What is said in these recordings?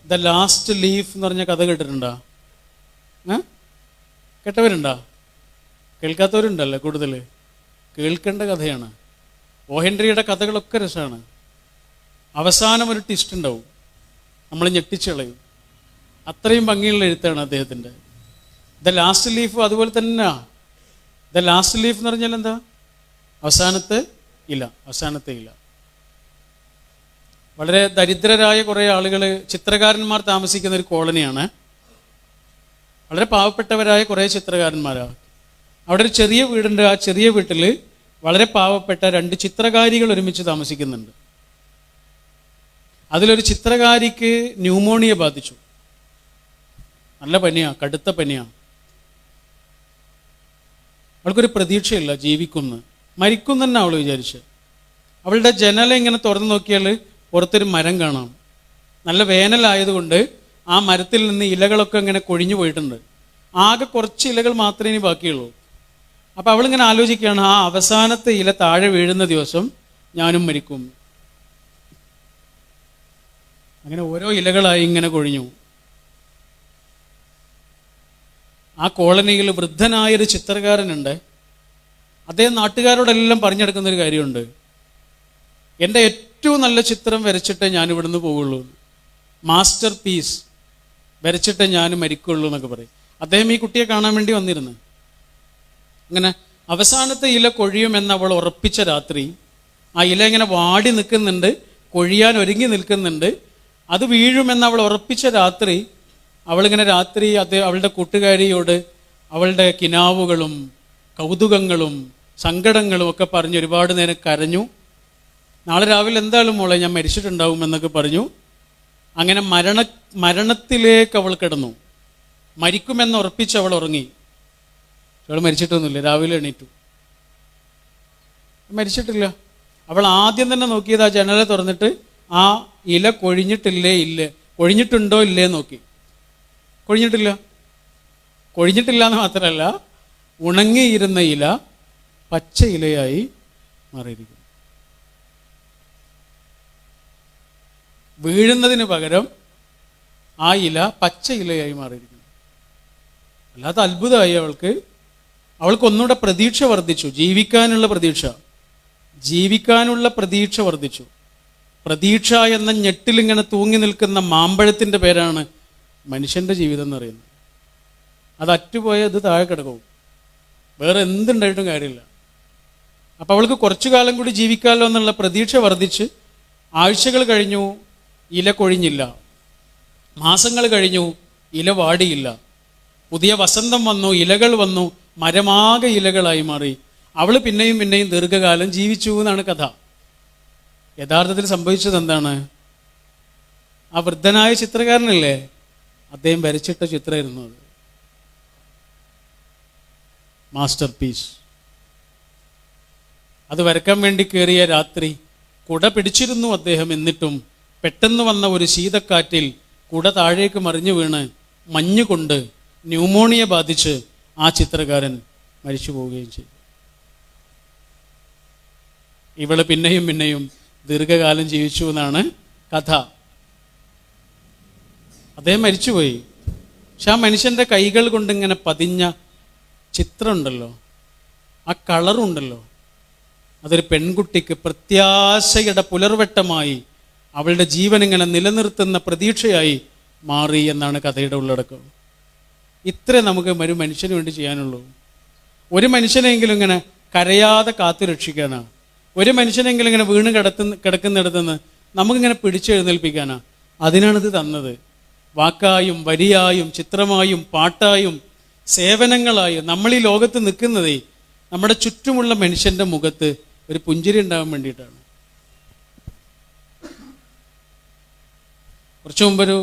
The last leaf എന്ന് പറഞ്ഞ കഥ കേട്ടിട്ടുണ്ടോ? കേട്ടവരുണ്ടോ? കേൾക്കാത്തവരുണ്ടല്ലേ കൂടുതൽ. കേൾക്കേണ്ട കഥയാണ്. ഓ ഹെൻറിയുടെ കഥകളൊക്കെ രസമാണ്. അവസാനം ഒരു ട്വിസ്റ്റ് ഉണ്ടാവും, നമ്മൾ ഞെട്ടിച്ചളയും. അത്രയും ഭംഗിയുള്ള എഴുത്താണ് അദ്ദേഹത്തിൻ്റെ. ദ ലാസ്റ്റ് ലീഫ് അതുപോലെ തന്നെ. ദ ലാസ്റ്റ് ലീഫ് എന്ന് പറഞ്ഞാൽ എന്താ? അവസാനത്തെ ഇല. വളരെ ദരിദ്രരായ കുറേ ആളുകൾ, ചിത്രകാരന്മാർ താമസിക്കുന്ന ഒരു കോളനിയാണ്. വളരെ പാവപ്പെട്ടവരായ കുറേ ചിത്രകാരന്മാരാണ്. അവിടെ ഒരു ചെറിയ വീടുണ്ട്. ആ ചെറിയ വീട്ടിൽ വളരെ പാവപ്പെട്ട 2 ചിത്രകാരികൾ ഒരുമിച്ച് താമസിക്കുന്നുണ്ട്. അതിലൊരു ചിത്രകാരിക്ക് ന്യൂമോണിയ ബാധിച്ചു. നല്ല പനിയാണ്, കടുത്ത പനിയാണ്. അവൾക്കൊരു പ്രതീക്ഷയില്ല ജീവിക്കുമെന്ന്. മരിക്കും തന്നെ അവൾ വിചാരിച്ച്. അവളുടെ ജനല ഇങ്ങനെ തുറന്നു നോക്കിയാൽ പുറത്തൊരു മരം കാണാം. നല്ല വേനലായതുകൊണ്ട് ആ മരത്തിൽ നിന്ന് ഇലകളൊക്കെ ഇങ്ങനെ കൊഴിഞ്ഞു പോയിട്ടുണ്ട്. ആകെ കുറച്ച് ഇലകൾ മാത്രമേ ഇനി ബാക്കിയുള്ളൂ. അപ്പം അവളിങ്ങനെ ആലോചിക്കുകയാണ്, ആ അവസാനത്തെ ഇല താഴെ വീഴുന്ന ദിവസം ഞാനും മരിക്കും. അങ്ങനെ ഓരോ ഇലകളായി ഇങ്ങനെ കൊഴിഞ്ഞു. ആ കോളനിയിൽ വൃദ്ധനായൊരു ചിത്രകാരനുണ്ട്. അദ്ദേഹം നാട്ടുകാരോടെല്ലാം പറഞ്ഞെടുക്കുന്നൊരു കാര്യമുണ്ട്, എൻ്റെ ഏറ്റവും നല്ല ചിത്രം വരച്ചിട്ടേ ഞാൻ ഇവിടുന്ന് പോവുള്ളൂ, മാസ്റ്റർ പീസ് വരച്ചിട്ടേ ഞാൻ മരിക്കുള്ളൂ എന്നൊക്കെ പറയും. അദ്ദേഹം ഈ കുട്ടിയെ കാണാൻ വേണ്ടി വന്നിരുന്നു. അങ്ങനെ അവസാനത്തെ ഇല കൊഴിയുമെന്ന് അവൾ ഉറപ്പിച്ച രാത്രി ആ ഇല ഇങ്ങനെ വാടി നിൽക്കുന്നുണ്ട്, കൊഴിയാൻ ഒരുങ്ങി നിൽക്കുന്നുണ്ട്. അത് വീഴുമെന്ന് അവൾ ഉറപ്പിച്ച രാത്രി അവളിങ്ങനെ രാത്രി അവളുടെ കൂട്ടുകാരിയോട് അവളുടെ കിനാവുകളും കൗതുകങ്ങളും സങ്കടങ്ങളും ഒക്കെ പറഞ്ഞ് ഒരുപാട് നേരം കരഞ്ഞു. നാളെ രാവിലെ എന്തായാലും മോളെ ഞാൻ മരിച്ചിട്ടുണ്ടാവും എന്നൊക്കെ പറഞ്ഞു. അങ്ങനെ മരണത്തിലേക്ക് അവൾ കിടന്നു. മരിക്കുമെന്ന് ഉറപ്പിച്ച് അവൾ ഉറങ്ങി. അവൾ മരിച്ചിട്ടൊന്നുമില്ല. രാവിലെ എണീറ്റു, മരിച്ചിട്ടില്ല. അവൾ ആദ്യം തന്നെ നോക്കിയത് ആ ജനല തുറന്നിട്ട് ആ ഇല കൊഴിഞ്ഞിട്ടുണ്ടോ ഇല്ലേ നോക്കി. കൊഴിഞ്ഞിട്ടില്ല എന്ന് മാത്രമല്ല, ഉണങ്ങിയിരുന്ന ഇല പച്ച ഇലയായി മാറിയിരിക്കുന്നു. വീഴുന്നതിന് പകരം ആ ഇല പച്ച ഇലയായി മാറിയിരിക്കുന്നു. അല്ലാത്ത അത്ഭുതമായി അവൾക്ക്. ഒന്നുകൂടെ പ്രതീക്ഷ വർദ്ധിച്ചു. ജീവിക്കാനുള്ള പ്രതീക്ഷ വർദ്ധിച്ചു. പ്രതീക്ഷ എന്ന ഞെട്ടിലിങ്ങനെ തൂങ്ങി നിൽക്കുന്ന മാമ്പഴത്തിൻ്റെ പേരാണ് മനുഷ്യൻ്റെ ജീവിതം എന്ന് പറയുന്നത്. അത് അറ്റുപോയ ഇത് താഴെ കിടക്കും, വേറെ എന്തുണ്ടായിട്ടും കാര്യമില്ല. അപ്പം അവൾക്ക് കുറച്ചു കാലം കൂടി ജീവിക്കാമല്ലോ എന്നുള്ള പ്രതീക്ഷ വർദ്ധിച്ച് ആഴ്ചകൾ കഴിഞ്ഞു, ഇല കൊഴിഞ്ഞില്ല. മാസങ്ങൾ കഴിഞ്ഞു, ഇല വാടിയില്ല. പുതിയ വസന്തം വന്നു, ഇലകൾ വന്നു, മരമാകെ ഇലകളായി മാറി. അവൾ പിന്നെയും ദീർഘകാലം ജീവിച്ചു എന്നാണ് കഥ. യഥാർത്ഥത്തിൽ സംഭവിച്ചത് എന്താണ്? ആ വൃദ്ധനായ ചിത്രകാരനല്ലേ, അദ്ദേഹം വരച്ചിട്ട ചിത്രമായിരുന്നു അത്, മാസ്റ്റർ പീസ്. അത് വരയ്ക്കാൻ വേണ്ടി കയറിയ രാത്രി കുട പിടിച്ചിരുന്നു അദ്ദേഹം. എന്നിട്ടും പെട്ടെന്ന് വന്ന ഒരു ശീതക്കാറ്റിൽ കുട താഴേക്ക് മറിഞ്ഞു വീണ് മഞ്ഞുകൊണ്ട് ന്യൂമോണിയ ബാധിച്ച് ആ ചിത്രകാരൻ മരിച്ചു പോവുകയും ചെയ്തു. ഇവള് പിന്നെയും ദീർഘകാലം ജീവിച്ചു എന്നാണ് കഥ. അദ്ദേഹം മരിച്ചുപോയി. പക്ഷെ ആ മനുഷ്യൻ്റെ കൈകൾ കൊണ്ടിങ്ങനെ പതിഞ്ഞ ചിത്രമുണ്ടല്ലോ, ആ കളറുണ്ടല്ലോ, അതൊരു പെൺകുട്ടിക്ക് പ്രത്യാശയുടെ പുലർവെട്ടമായി അവളുടെ ജീവൻ ഇങ്ങനെ നിലനിർത്തുന്ന പ്രതീക്ഷയായി മാറി എന്നാണ് കഥയുടെ ഉള്ളടക്കം. ഇത്രേ നമുക്ക് ഒരു മനുഷ്യന് വേണ്ടി ചെയ്യാനുള്ളൂ. ഒരു മനുഷ്യനെങ്കിലും ഇങ്ങനെ കരയാതെ കാത്തു രക്ഷിക്കാനാ. ഒരു മനുഷ്യനെങ്കിലും ഇങ്ങനെ വീണ് കിടക്കുന്നിടത്തുനിന്ന് നമുക്കിങ്ങനെ പിടിച്ചെഴുന്നേൽപ്പിക്കാനാ. അതിനാണിത് തന്നത്. വാക്കായും വരിയായും ചിത്രമായും പാട്ടായും സേവനങ്ങളായും നമ്മൾ ഈ ലോകത്ത് നിൽക്കുന്നതേ നമ്മുടെ ചുറ്റുമുള്ള മനുഷ്യൻ്റെ മുഖത്ത് ഒരു പുഞ്ചിരി ഉണ്ടാകാൻ വേണ്ടിയിട്ടാണ്. കുറച്ചു മുമ്പൊരു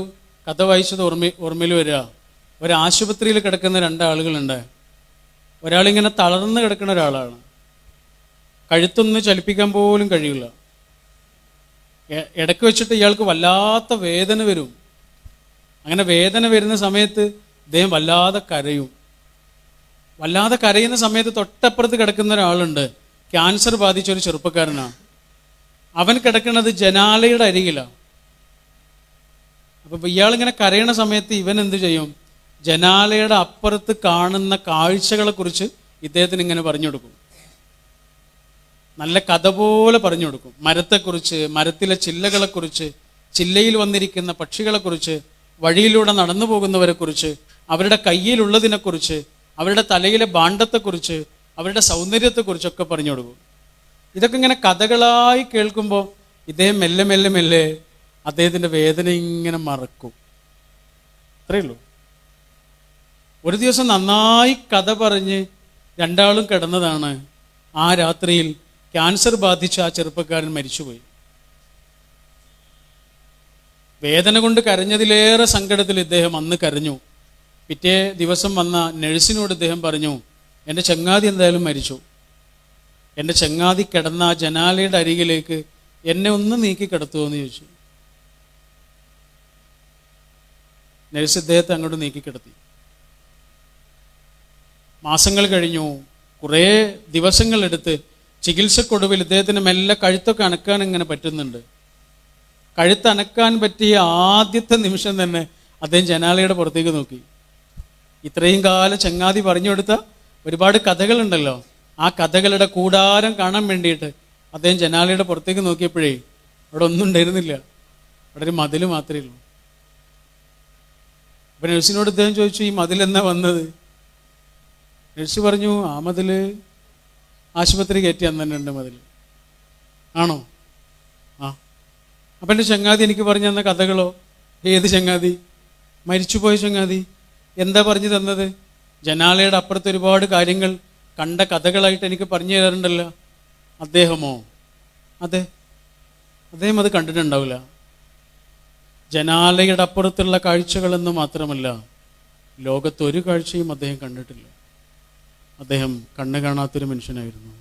കഥ വായിച്ചത് ഓർമ്മയിൽ വരിക. ഒരാശുപത്രിയിൽ കിടക്കുന്ന 2 ആളുകളുണ്ട്. ഒരാളിങ്ങനെ തളർന്ന് കിടക്കുന്ന ഒരാളാണ്. കഴുത്തൊന്ന് ചലിപ്പിക്കാൻ പോലും കഴിയില്ല. ഇടയ്ക്ക് വെച്ചിട്ട് ഇയാൾക്ക് വല്ലാത്ത വേദന വരും. അങ്ങനെ വേദന വരുന്ന സമയത്ത് അദ്ദേഹം വല്ലാതെ കരയുന്ന സമയത്ത് തൊട്ടപ്പുറത്ത് കിടക്കുന്ന ഒരാളുണ്ട്. ക്യാൻസർ ബാധിച്ച ഒരു ചെറുപ്പക്കാരനാണ്. അവൻ കിടക്കുന്നത് ജനാലയുടെ അരികിലാണ്. അപ്പോൾ ഇയാളിങ്ങനെ കരയണ സമയത്ത് ഇവൻ എന്ത് ചെയ്യും? ജനാലയുടെ അപ്പുറത്ത് കാണുന്ന കാഴ്ചകളെക്കുറിച്ച് ഇദ്ദേഹത്തിന് ഇങ്ങനെ പറഞ്ഞു കൊടുക്കും. നല്ല കഥ പോലെ പറഞ്ഞു കൊടുക്കും. മരത്തെക്കുറിച്ച്, മരത്തിലെ ചില്ലകളെക്കുറിച്ച്, ചില്ലയിൽ വന്നിരിക്കുന്ന പക്ഷികളെക്കുറിച്ച്, വഴിയിലൂടെ നടന്നു പോകുന്നവരെക്കുറിച്ച്, അവരുടെ കയ്യിലുള്ളതിനെക്കുറിച്ച്, അവരുടെ തലയിലെ ഭാണ്ഡത്തെക്കുറിച്ച്, അവരുടെ സൗന്ദര്യത്തെക്കുറിച്ചൊക്കെ പറഞ്ഞു കൊടുക്കും. ഇതൊക്കെ ഇങ്ങനെ കഥകളായി കേൾക്കുമ്പോൾ ഇദ്ദേഹം മെല്ലെ മെല്ലെ മെല്ലെ അദ്ദേഹത്തിൻ്റെ വേദന ഇങ്ങനെ മറക്കും. അത്രയേ ഉള്ളൂ. ഒരു ദിവസം നന്നായി കഥ പറഞ്ഞ് രണ്ടാളും കിടന്നതാണ്. ആ രാത്രിയിൽ ക്യാൻസർ ബാധിച്ച ആ ചെറുപ്പക്കാരൻ മരിച്ചുപോയി. വേദന കൊണ്ട് കരഞ്ഞതിലേറെ സങ്കടത്തിൽ ഇദ്ദേഹം അന്ന് കരഞ്ഞു. പിറ്റേ ദിവസം വന്ന നഴ്സിനോട് ഇദ്ദേഹം പറഞ്ഞു, എൻ്റെ ചങ്ങാതി എന്തായാലും മരിച്ചു. എൻ്റെ ചങ്ങാതി കിടന്ന ആ ജനാലയുടെ അരികിലേക്ക് എന്നെ ഒന്ന് നീക്കി കിടത്തുമോ എന്ന് ചോദിച്ചു. നഴ്സ് ഇദ്ദേഹത്തെ അങ്ങോട്ട് നീക്കി കിടത്തി. മാസങ്ങൾ കഴിഞ്ഞു. കുറേ ദിവസങ്ങളെടുത്ത് ചികിത്സക്കൊടുവിൽ ഇദ്ദേഹത്തിന് മെല്ലെ കഴുത്തൊക്കെ അനക്കാൻ ഇങ്ങനെ പറ്റുന്നുണ്ട്. കഴുത്തനക്കാൻ പറ്റിയ ആദ്യത്തെ നിമിഷം തന്നെ അദ്ദേഹം ജനാലയുടെ പുറത്തേക്ക് നോക്കി. ഇത്രയും കാലം ചങ്ങാതി പറഞ്ഞു കൊടുത്ത ഒരുപാട് കഥകളുണ്ടല്ലോ, ആ കഥകളുടെ കൂടാരം കാണാൻ വേണ്ടിയിട്ട് അദ്ദേഹം ജനാലയുടെ പുറത്തേക്ക് നോക്കിയപ്പോഴേ അവിടെ ഒന്നും ഉണ്ടായിരുന്നില്ല. അവിടെ ഒരു മതിൽ മാത്രമേ ഉള്ളൂ. അപ്പം നഴ്സിനോട് ഇദ്ദേഹം ചോദിച്ചു, ഈ മതിൽ എന്നാ വന്നത്? നഴ്സ് പറഞ്ഞു, ആ മതിൽ ആശുപത്രി കയറ്റി അന്ന് തന്നെ ഉണ്ട് മതിൽ. ആണോ? ആ. അപ്പം എൻ്റെ ചങ്ങാതി എനിക്ക് പറഞ്ഞു തന്ന കഥകളോ? ഏത് ചങ്ങാതി? മരിച്ചുപോയ ചങ്ങാതി. എന്താ പറഞ്ഞു തന്നത്? ജനാലയുടെ അപ്പുറത്ത് ഒരുപാട് കാര്യങ്ങൾ കണ്ട കഥകളായിട്ട് എനിക്ക് പറഞ്ഞു തരാറുണ്ടല്ലോ. അദ്ദേഹമോ? അതെ, അദ്ദേഹം അത് കണ്ടിട്ടുണ്ടാവില്ല. ജനാലയുടെ അപ്പുറത്തുള്ള കാഴ്ചകളെന്ന് മാത്രമല്ല, ലോകത്തൊരു കാഴ്ചയും അദ്ദേഹം കണ്ടിട്ടില്ല. അദ്ദേഹം കണ്ണ് കാണാത്തൊരു മനുഷ്യനായിരുന്നു.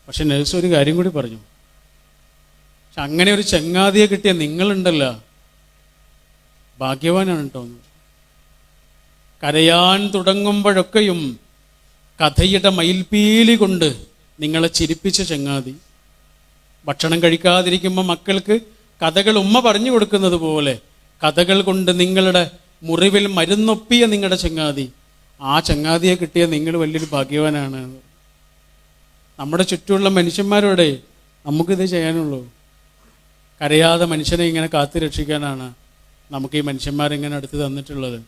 പക്ഷെ നഴ്സ് ഒരു കാര്യം കൂടി പറഞ്ഞു, പക്ഷെ അങ്ങനെ ഒരു ചങ്ങാതിയെ കിട്ടിയ നിങ്ങളുണ്ടല്ലോ, ഭാഗ്യവാനാണ് കേട്ടോ. കരയാൻ തുടങ്ങുമ്പോഴൊക്കെയും കഥയുടെ മയിൽപീലി കൊണ്ട് നിങ്ങളെ ചിരിപ്പിച്ച ചങ്ങാതി, ഭക്ഷണം കഴിക്കാതിരിക്കുമ്പോൾ മക്കൾക്ക് കഥകൾ ഉമ്മ പറഞ്ഞു കൊടുക്കുന്നത് പോലെ കഥകൾ കൊണ്ട് നിങ്ങളുടെ മുറിവിൽ മരുന്നൊപ്പിയ നിങ്ങളുടെ ചങ്ങാതി, ആ ചങ്ങാതിയെ കിട്ടിയ നിങ്ങൾ വലിയൊരു ഭാഗ്യവാനാണ്. നമ്മുടെ ചുറ്റുമുള്ള മനുഷ്യന്മാരോടെ നമുക്കിത് ചെയ്യാനുള്ളൂ. കരയാതെ മനുഷ്യനെ ഇങ്ങനെ കാത്തു രക്ഷിക്കാനാണ് നമുക്ക് ഈ മനുഷ്യന്മാരിങ്ങനെ അടുത്ത് തന്നിട്ടുള്ളത്.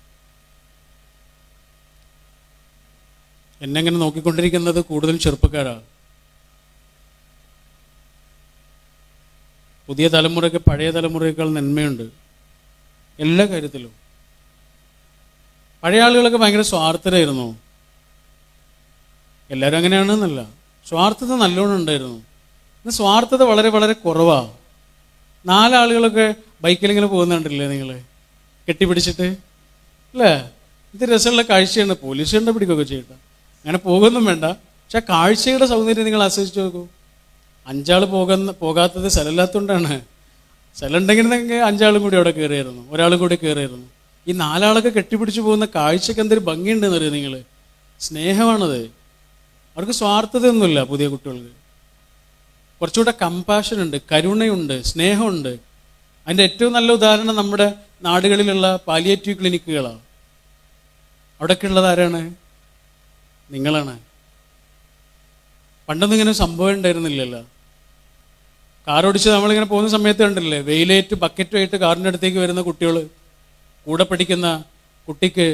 എന്നെങ്ങനെ നോക്കിക്കൊണ്ടിരിക്കുന്നത് കൂടുതൽ ചെറുപ്പക്കാരാണ്. പുതിയ തലമുറയ്ക്ക് പഴയ തലമുറയേക്കാൾ നന്മയുണ്ട് എല്ലാ കാര്യത്തിലും. പഴയ ആളുകളൊക്കെ ഭയങ്കര സ്വാർത്ഥരായിരുന്നു. എല്ലാവരും അങ്ങനെയാണെന്നല്ല, സ്വാർത്ഥത നല്ലോണം ഉണ്ടായിരുന്നു. ഇന്ന് സ്വാർത്ഥത വളരെ വളരെ കുറവാണ്. 4 ആളുകളൊക്കെ ബൈക്കിലിങ്ങനെ പോകുന്നുണ്ടല്ലേ നിങ്ങൾ, കെട്ടിപ്പിടിച്ചിട്ട് അല്ലേ? ഇത് രസമുള്ള കാഴ്ചയാണ്. പോലീസ് കണ്ട പിടിക്കുകയൊക്കെ ചെയ്യട്ടെ, അങ്ങനെ പോകുന്നും വേണ്ട. പക്ഷെ ആ കാഴ്ചയുടെ സൗന്ദര്യം നിങ്ങൾ ആസ്വദിച്ച് നോക്കൂ. 5 ആൾ പോകാത്തത് സ്ഥലമില്ലാത്തതുകൊണ്ടാണ്. സ്ഥലം ഉണ്ടെങ്കിൽ 5 ആളും കൂടി അവിടെ കയറിയായിരുന്നു, ഒരാളും കൂടി കയറിയായിരുന്നു. ഈ 4 ആളൊക്കെ കെട്ടിപ്പിടിച്ച് പോകുന്ന കാഴ്ചക്ക് എന്തൊരു ഭംഗിയുണ്ടെന്ന് അറിയാം നിങ്ങൾ. സ്നേഹമാണത്. അവർക്ക് സ്വാർത്ഥതയൊന്നുമില്ല. പുതിയ കുട്ടികൾക്ക് കുറച്ചുകൂടെ കമ്പാഷൻ ഉണ്ട്, കരുണയുണ്ട്, സ്നേഹമുണ്ട്. അതിൻ്റെ ഏറ്റവും നല്ല ഉദാഹരണം നമ്മുടെ നാടുകളിലുള്ള പാലിയേറ്റീവ് ക്ലിനിക്കുകളാണ്. അവിടെയൊക്കെ ഉള്ളത് ആരാണ്? നിങ്ങളാണ്. പണ്ടൊന്നും ഇങ്ങനെ സംഭവം ഉണ്ടായിരുന്നില്ലല്ലോ. കാറോടിച്ച് നമ്മളിങ്ങനെ പോകുന്ന സമയത്ത് കണ്ടില്ലേ, വെയിലേറ്റ് ബക്കറ്റുമായിട്ട് കാറിൻ്റെ അടുത്തേക്ക് വരുന്ന കുട്ടികൾ, കൂടെ പഠിക്കുന്ന കുട്ടിക്ക്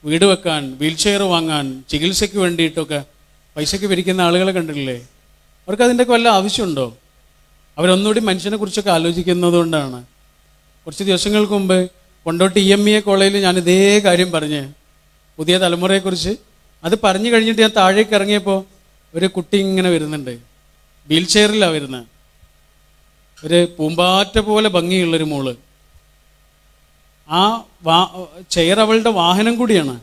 വീട് വെക്കാൻ, വീൽ ചെയർ വാങ്ങാൻ, ചികിത്സയ്ക്ക് വേണ്ടിയിട്ടൊക്കെ പൈസയ്ക്ക് പിരിക്കുന്ന ആളുകളെ കണ്ടില്ലേ? അവർക്ക് അതിൻ്റെയൊക്കെ വല്ല ആവശ്യമുണ്ടോ? അവരൊന്നുകൂടി മനുഷ്യനെ കുറിച്ചൊക്കെ ആലോചിക്കുന്നത് കൊണ്ടാണ്. കുറച്ച് ദിവസങ്ങൾക്ക് മുമ്പ് കൊണ്ടോട്ടി EMEA കോളേജിൽ ഞാൻ ഇതേ കാര്യം പറഞ്ഞ്, പുതിയ തലമുറയെക്കുറിച്ച് അത് പറഞ്ഞു കഴിഞ്ഞിട്ട് ഞാൻ താഴേക്ക് ഇറങ്ങിയപ്പോൾ ഒരു കുട്ടി ഇങ്ങനെ വരുന്നുണ്ട്, വീൽ ചെയറിലാണ് വരുന്നത്. ഒരു പൂമ്പാറ്റ പോലെ ഭംഗിയുള്ളൊരു മോള്. ആ ചെയർ അവളുടെ വാഹനം കൂടിയാണ്.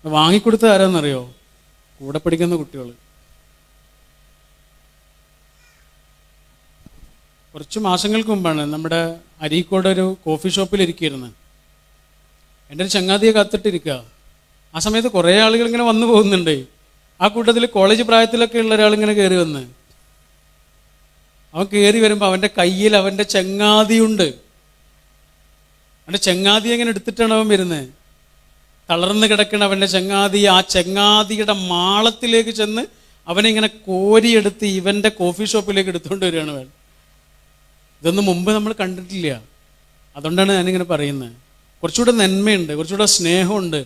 വാങ്ങിക്കൊടുത്തത് ആരാന്നറിയോ? കൂടെ പഠിക്കുന്ന കുട്ടികൾ. കുറച്ച് മാസങ്ങൾക്ക് മുമ്പാണ് നമ്മുടെ അരീക്കോട് ഒരു കോഫി ഷോപ്പിൽ ഇരിക്കുകയായിരുന്നത്. എൻ്റെ ഒരു ചങ്ങാതിയെ കാത്തിട്ടിരിക്കുക. ആ സമയത്ത് കുറേ ആളുകൾ ഇങ്ങനെ വന്നു പോകുന്നുണ്ട്. ആ കൂട്ടത്തിൽ കോളേജ് പ്രായത്തിലൊക്കെ ഉള്ള ഒരാളിങ്ങനെ കയറി വന്ന്, അവൻ കയറി വരുമ്പോൾ അവൻ്റെ കയ്യിൽ അവൻ്റെ ചങ്ങാതിയുണ്ട്. അവൻ്റെ ചങ്ങാതി എങ്ങനെ എടുത്തിട്ടാണ് അവൻ വരുന്നത്? തളർന്ന് കിടക്കണ അവൻ്റെ ചങ്ങാതി, ആ ചങ്ങാതിയുടെ മാളത്തിലേക്ക് ചെന്ന് അവനിങ്ങനെ കോരിയെടുത്ത് ഇവൻ്റെ കോഫി ഷോപ്പിലേക്ക് എടുത്തുകൊണ്ട് വരികയാണ് അവൻ. ഇതൊന്നും മുമ്പ് നമ്മൾ കണ്ടിട്ടില്ല. അതുകൊണ്ടാണ് ഞാനിങ്ങനെ പറയുന്നത്. കുറച്ചുകൂടെ നന്മയുണ്ട്, കുറച്ചുകൂടെ സ്നേഹമുണ്ട്,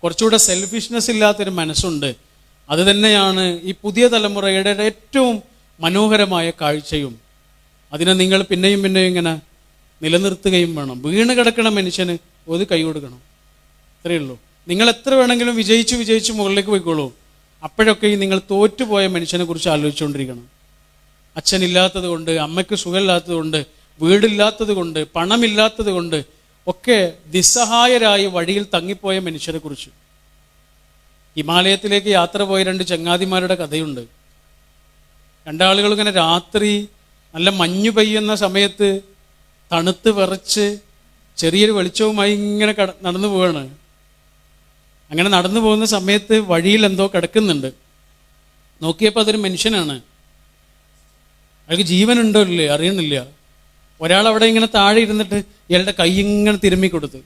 കുറച്ചുകൂടെ സെൽഫിഷ്നെസ് ഇല്ലാത്തൊരു മനസ്സുണ്ട്. അത് തന്നെയാണ് ഈ പുതിയ തലമുറയുടെ ഏറ്റവും മനോഹരമായ കാഴ്ചയും. അതിനെ നിങ്ങൾ പിന്നെയും പിന്നെയും ഇങ്ങനെ നിലനിർത്തുകയും വേണം. വീണ് കിടക്കണ മനുഷ്യന് ഒരു കൈ കൊടുക്കണം, അത്രയേ ഉള്ളൂ. നിങ്ങൾ എത്ര വേണമെങ്കിലും വിജയിച്ച് മുകളിലേക്ക് പോയിക്കോളൂ. അപ്പോഴൊക്കെ നിങ്ങൾ തോറ്റുപോയ മനുഷ്യനെ കുറിച്ച് ആലോചിച്ചുകൊണ്ടിരിക്കണം. അച്ഛനില്ലാത്തത് കൊണ്ട്, അമ്മയ്ക്ക് സുഖമില്ലാത്തത് കൊണ്ട്, വീടില്ലാത്തത് കൊണ്ട്, പണമില്ലാത്തത് കൊണ്ട് ഒക്കെ നിസ്സഹായരായി വഴിയിൽ തങ്ങിപ്പോയ മനുഷ്യരെ കുറിച്ച്. ഹിമാലയത്തിലേക്ക് യാത്ര പോയ 2 ചങ്ങാതിമാരുടെ കഥയുണ്ട്. രണ്ടാളുകൾ ഇങ്ങനെ രാത്രി നല്ല മഞ്ഞു പെയ്യുന്ന സമയത്ത് തണുത്ത് വിറച്ച് ചെറിയൊരു വെളിച്ചവുമായി ഇങ്ങനെ നടന്നു പോവാണ്. അങ്ങനെ നടന്നു പോകുന്ന സമയത്ത് വഴിയിൽ എന്തോ കിടക്കുന്നുണ്ട്. നോക്കിയപ്പോൾ അതൊരു മനുഷ്യനാണ്. അയാൾക്ക് ജീവനുണ്ടോ ഇല്ലേ അറിയണില്ല. ഒരാൾ അവിടെ ഇങ്ങനെ താഴെ ഇരുന്നിട്ട് ഇയാളുടെ കൈ ഇങ്ങനെ തിരുമ്മിക്കൊടുത്ത്.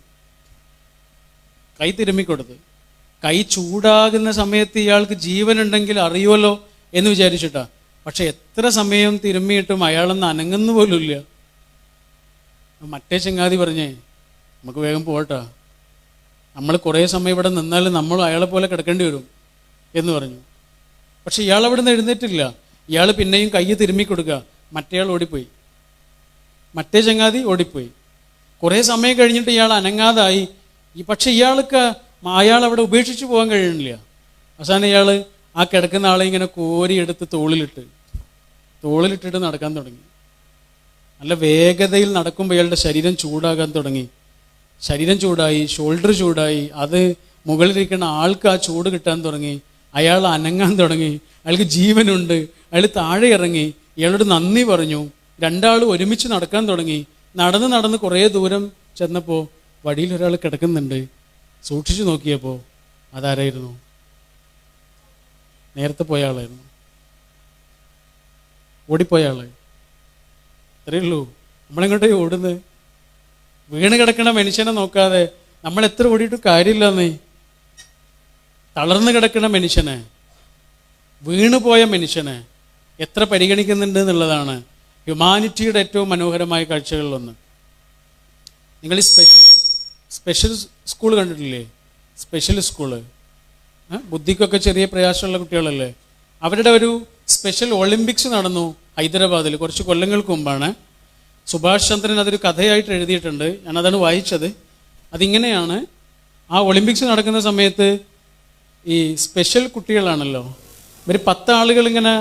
കൈ ചൂടാകുന്ന സമയത്ത് ഇയാൾക്ക് ജീവനുണ്ടെങ്കിൽ അറിയുമല്ലോ എന്ന് വിചാരിച്ചിട്ടാ. പക്ഷെ എത്ര സമയം തിരുമ്മിയിട്ടും അയാളൊന്നും അനങ്ങുന്നു പോലും ഇല്ല. മറ്റേ ചങ്ങാതി പറഞ്ഞേ, നമുക്ക് വേഗം പോകട്ടാ, നമ്മൾ കുറേ സമയം ഇവിടെ നിന്നാൽ നമ്മൾ അയാളെ പോലെ കിടക്കേണ്ടി വരും എന്ന് പറഞ്ഞു. പക്ഷെ ഇയാൾ അവിടെ നിന്ന് എഴുന്നേറ്റില്ല. ഇയാൾ പിന്നെയും കൈ തിരുമ്മിക്കൊടുക്കുക. മറ്റേ ചങ്ങാതി ഓടിപ്പോയി. കുറേ സമയം കഴിഞ്ഞിട്ട് ഇയാൾ അനങ്ങാതായി. പക്ഷെ അയാൾ അവിടെ ഉപേക്ഷിച്ച് പോകാൻ കഴിയണില്ല. അവസാനം ഇയാൾ ആ കിടക്കുന്ന ആളെ ഇങ്ങനെ കോരിയെടുത്ത് തോളിലിട്ടിട്ട് നടക്കാൻ തുടങ്ങി. നല്ല വേഗതയിൽ നടക്കുമ്പോൾ ഇയാളുടെ ശരീരം ചൂടാകാൻ തുടങ്ങി. ശരീരം ചൂടായി, ഷോൾഡർ ചൂടായി, അത് മുകളിലിരിക്കുന്ന ആൾക്ക് ആ ചൂട് കിട്ടാൻ തുടങ്ങി. അയാൾ അനങ്ങാൻ തുടങ്ങി. അയാൾക്ക് ജീവനുണ്ട്. അയാൾ താഴെ ഇറങ്ങി, ഇയാളോട് നന്ദി പറഞ്ഞു. രണ്ടാളും ഒരുമിച്ച് നടക്കാൻ തുടങ്ങി. നടന്ന് കുറേ ദൂരം ചെന്നപ്പോൾ വഴിയിൽ ഒരാൾ കിടക്കുന്നുണ്ട്. സൂക്ഷിച്ചു നോക്കിയപ്പോൾ അതാരായിരുന്നു? നേരത്തെ പോയ ആളായിരുന്നു, ഓടിപ്പോയ ആള്. അത്രയേ ഉള്ളൂ. നമ്മളിങ്ങോട്ടേ ഓടുന്നത്. വീണ് കിടക്കണ മനുഷ്യനെ നോക്കാതെ നമ്മൾ എത്ര ഓടിയിട്ടും കാര്യമില്ലെന്നേ. തളർന്നു കിടക്കണ മനുഷ്യനെ, വീണുപോയ മനുഷ്യനെ എത്ര പരിഗണിക്കുന്നുണ്ട് എന്നുള്ളതാണ് ഹ്യൂമാനിറ്റിയുടെ ഏറ്റവും മനോഹരമായ കാഴ്ചകളിലൊന്ന്. നിങ്ങൾ ഈ സ്പെഷ്യൽ സ്കൂൾ കണ്ടിട്ടില്ലേ? സ്പെഷ്യൽ സ്കൂള്, ബുദ്ധിക്കൊക്കെ ചെറിയ പ്രയാസമുള്ള കുട്ടികളല്ലേ. അവരുടെ ഒരു സ്പെഷ്യൽ ഒളിമ്പിക്സ് നടന്നു ഹൈദരാബാദിൽ കുറച്ച് കൊല്ലങ്ങൾക്ക് മുമ്പാണ്. സുഭാഷ് ചന്ദ്രൻ അതൊരു കഥയായിട്ട് എഴുതിയിട്ടുണ്ട്. ഞാനതാണ് വായിച്ചത്. അതിങ്ങനെയാണ്, ആ ഒളിമ്പിക്സ് നടക്കുന്ന സമയത്ത് ഈ സ്പെഷ്യൽ കുട്ടികളാണല്ലോ, ഇവർ 10 ആളുകൾ ഇങ്ങനെ